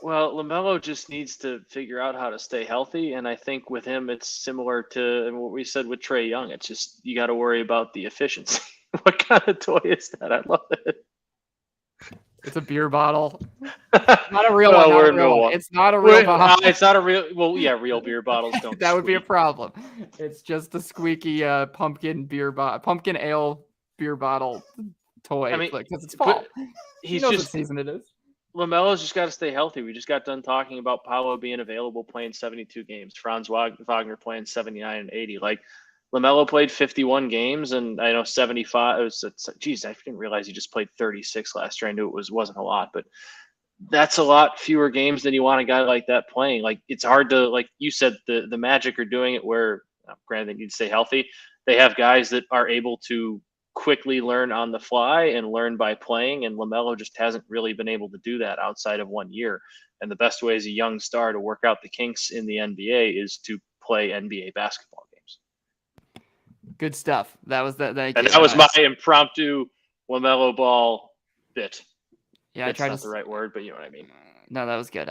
Well, LaMelo just needs to figure out how to stay healthy. And I think with him, it's similar to what we said with Trae Young. It's just you got to worry about the efficiency. What kind of toy is that? I love it. It's a beer bottle. Not a real one. It's not a real bottle. It's not a real. Well, yeah, real beer bottles don't. That would be a problem. It's just a squeaky pumpkin ale beer bottle toy. I mean, because it's fall. He's knows just what season it is. LaMelo's just got to stay healthy. We just got done talking about Paolo being available, playing 72 games. Franz Wagner playing 79 and 80. Like LaMelo played 51 games, and I know 75. Geez, I didn't realize he just played 36 last year. I knew it wasn't a lot, but that's a lot fewer games than you want a guy like that playing. Like it's hard to, like you said, the Magic are doing it where, granted, they need to stay healthy. They have guys that are able to quickly learn on the fly and learn by playing, and LaMelo just hasn't really been able to do that outside of 1 year. And the best way as a young star to work out the kinks in the NBA is to play NBA basketball games. Good stuff. That was that was my impromptu LaMelo Ball bit. Yeah, that's not the right word, but you know what I mean. No, that was good.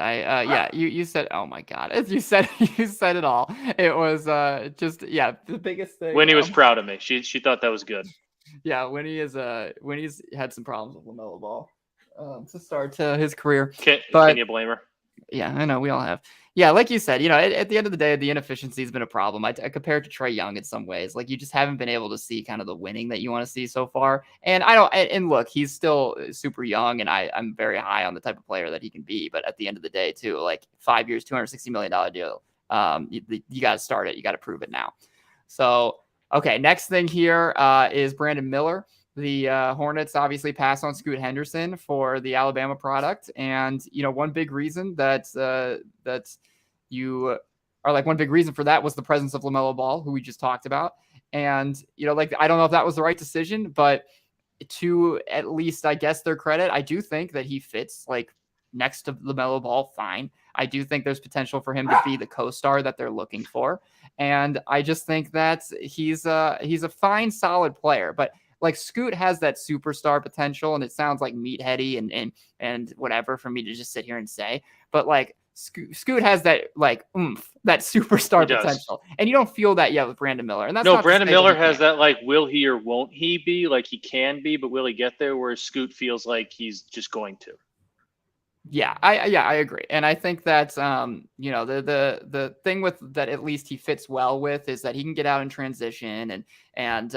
You said, oh my God, you said it all. It was the biggest thing. Winnie was proud of me. She thought that was good. Yeah, Winnie's had some problems with LaMelo Ball to start his career. Can you blame her? Yeah, I know we all have. Yeah, like you said, at the end of the day, the inefficiency has been a problem. I compare it to Trae Young in some ways. Like you just haven't been able to see kind of the winning that you want to see so far. And look, he's still super young, and I'm very high on the type of player that he can be. But at the end of the day, too, like 5 years, $260 million deal. You got to start it. You got to prove it now. So, okay, next thing here is Brandon Miller. The Hornets obviously passed on Scoot Henderson for the Alabama product. And, one big reason one big reason for that was the presence of LaMelo Ball, who we just talked about. And, I don't know if that was the right decision, but to at least, I guess, their credit, I do think that he fits next to LaMelo Ball fine. I do think there's potential for him to be the co-star that they're looking for. And I just think that he's a fine, solid player. But Scoot has that superstar potential, and it sounds like meatheady and whatever for me to just sit here and say. But Scoot has that oomph, that superstar potential, and you don't feel that yet with Brandon Miller. And that's Brandon Miller has that will he or won't he be? He can be, but will he get there? Whereas Scoot feels like he's just going to. Yeah, I agree, and I think that the thing with that at least he fits well with is that he can get out in transition and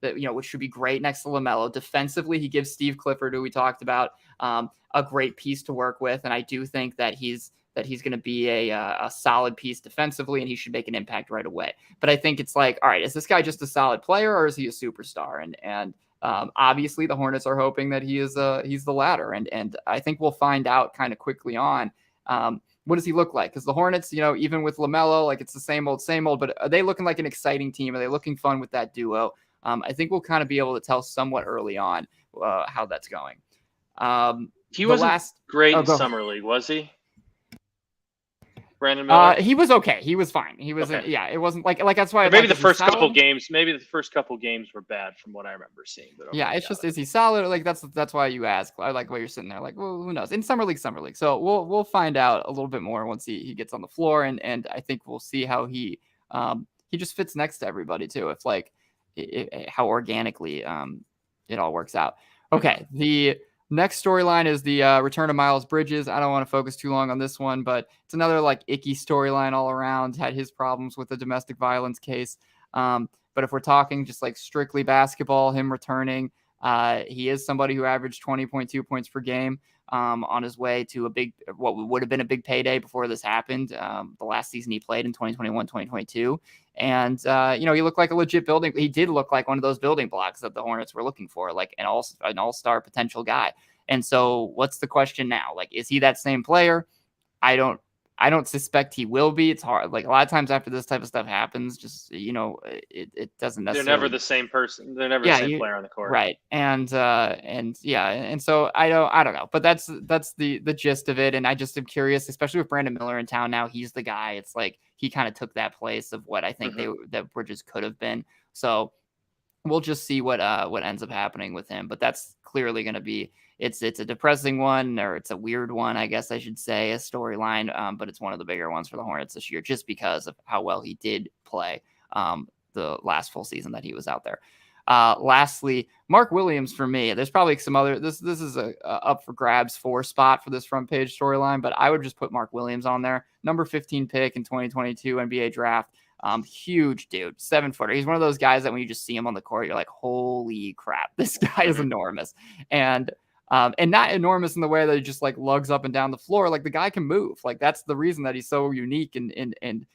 that which should be great next to LaMelo. Defensively, he gives Steve Clifford, who we talked about, a great piece to work with, and I do think that he's going to be a solid piece defensively, and he should make an impact right away. But I think it's all right, is this guy just a solid player, or is he a superstar? And obviously, the Hornets are hoping that he's the latter, and I think we'll find out kind of quickly on. What does he look like? Because the Hornets, even with LaMelo, it's the same old. But are they looking like an exciting team? Are they looking fun with that duo? I think we'll kind of be able to tell somewhat early on how that's going. He wasn't great in Summer League, was he? Brandon Miller? He was okay. He was fine. He was, okay. It wasn't that's why. Maybe the first couple games. Maybe the first couple games were bad from what I remember seeing. But is he solid? That's why you ask. I like why you're sitting there. Well, who knows? In Summer League. So we'll find out a little bit more once he gets on the floor, and I think we'll see how he just fits next to everybody too. If how organically it all works out. Okay, the next storyline is the return of Miles Bridges. I don't want to focus too long on this one, but it's another icky storyline all around. Had his problems with the domestic violence case. But if we're talking just strictly basketball, him returning, He is somebody who averaged 20.2 points per game on his way to what would have been a big payday before this happened. The last season he played in 2021, 2022. And, he looked like a legit he did look like one of those building blocks that the Hornets were looking for, like an all-star potential guy. And so what's the question now? Like, is he that same player? I don't suspect he will be. It's hard. Like a lot of times after this type of stuff happens, just, it doesn't necessarily. They're never the same person. They're never the same player on the court. Right. And so I don't know, but that's the gist of it. And I just am curious, especially with Brandon Miller in town now. He's the guy. It's like he kind of took that place of what I think that Bridges could have been. So we'll just see what ends up happening with him. But that's clearly going to be it's a depressing one, or it's a weird one, I guess I should say, a storyline. But it's one of the bigger ones for the Hornets this year, just because of how well he did play the last full season that he was out there. Lastly, Mark Williams for me. There's probably some other. This is a up for grabs spot for this front page storyline, but I would just put Mark Williams on there. Number 15 pick in 2022 NBA draft. Huge dude, 7-footer. He's one of those guys that when you just see him on the court, you're like, holy crap, this guy is enormous. And not enormous in the way that he just like lugs up and down the floor. Like the guy can move. Like that's the reason that he's so unique and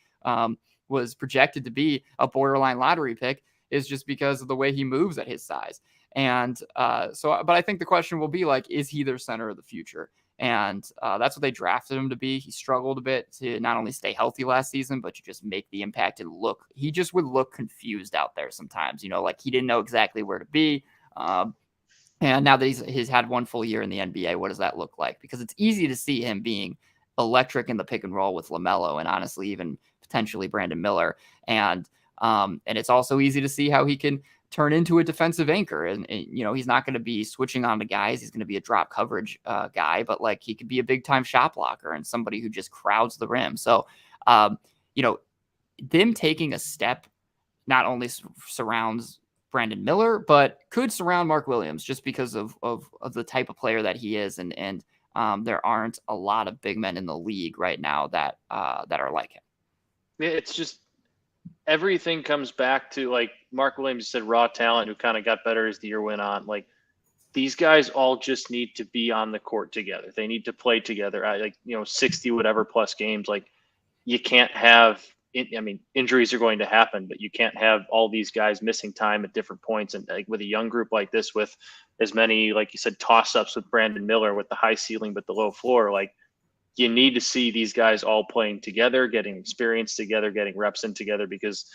was projected to be a borderline lottery pick, is just because of the way he moves at his size. And but I think the question will be like, is he their center of the future? And that's what they drafted him to be. He struggled a bit to not only stay healthy last season, but to just make the impact and look. He just would look confused out there sometimes, like he didn't know exactly where to be. And now that he's had one full year in the NBA, what does that look like? Because it's easy to see him being electric in the pick and roll with LaMelo and honestly even potentially Brandon Miller. And it's also easy to see how he can turn into a defensive anchor. And he's not going to be switching on to guys. He's going to be a drop coverage guy, but like he could be a big time shot blocker and somebody who just crowds the rim. So, them taking a step not only surrounds Brandon Miller, but could surround Mark Williams just because of the type of player that he is. And there aren't a lot of big men in the league right now that are like him. It's just everything comes back to, like Mark Williams said, raw talent who kind of got better as the year went on. Like these guys all just need to be on the court together. They need to play together. 60 whatever plus games. Like you can't have, injuries are going to happen, but you can't have all these guys missing time at different points. And like with a young group like this, with as many, like you said, toss-ups with Brandon Miller, with the high ceiling but the low floor, like you need to see these guys all playing together, getting experience together, getting reps in together, because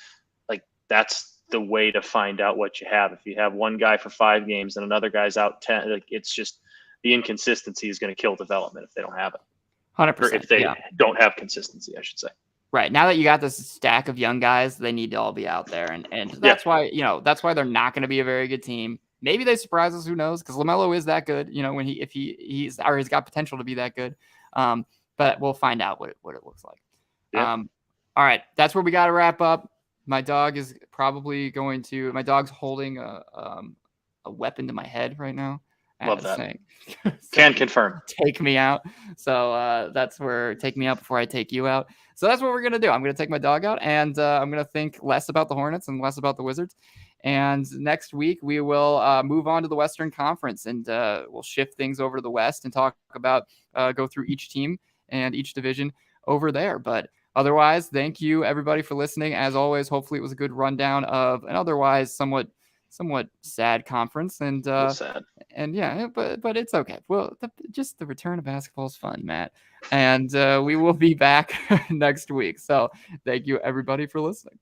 like that's the way to find out what you have. If you have one guy for 5 games and another guy's out 10, like it's just the inconsistency is going to kill development if they don't have it. 100%. Or if they don't have consistency, I should say. Right. Now that you got this stack of young guys, they need to all be out there. And that's why, they're not going to be a very good team. Maybe they surprise us, who knows? Because LaMelo is that good, when he's got potential to be that good. But we'll find out what it looks like. Yeah. All right. That's where we got to wrap up. My dog is probably my dog's holding a weapon to my head right now. Love that. Saying, can confirm. Take me out. So that's where take me out before I take you out. So that's what we're going to do. I'm going to take my dog out, and I'm going to think less about the Hornets and less about the Wizards. And next week we will move on to the Western Conference, and we'll shift things over to the West and talk about go through each team and each division over there. But otherwise, thank you everybody for listening. As always, hopefully it was a good rundown of an otherwise somewhat sad conference, and sad. And yeah, but it's okay. Well, just the return of basketball is fun, Matt, and we will be back next week. So thank you everybody for listening.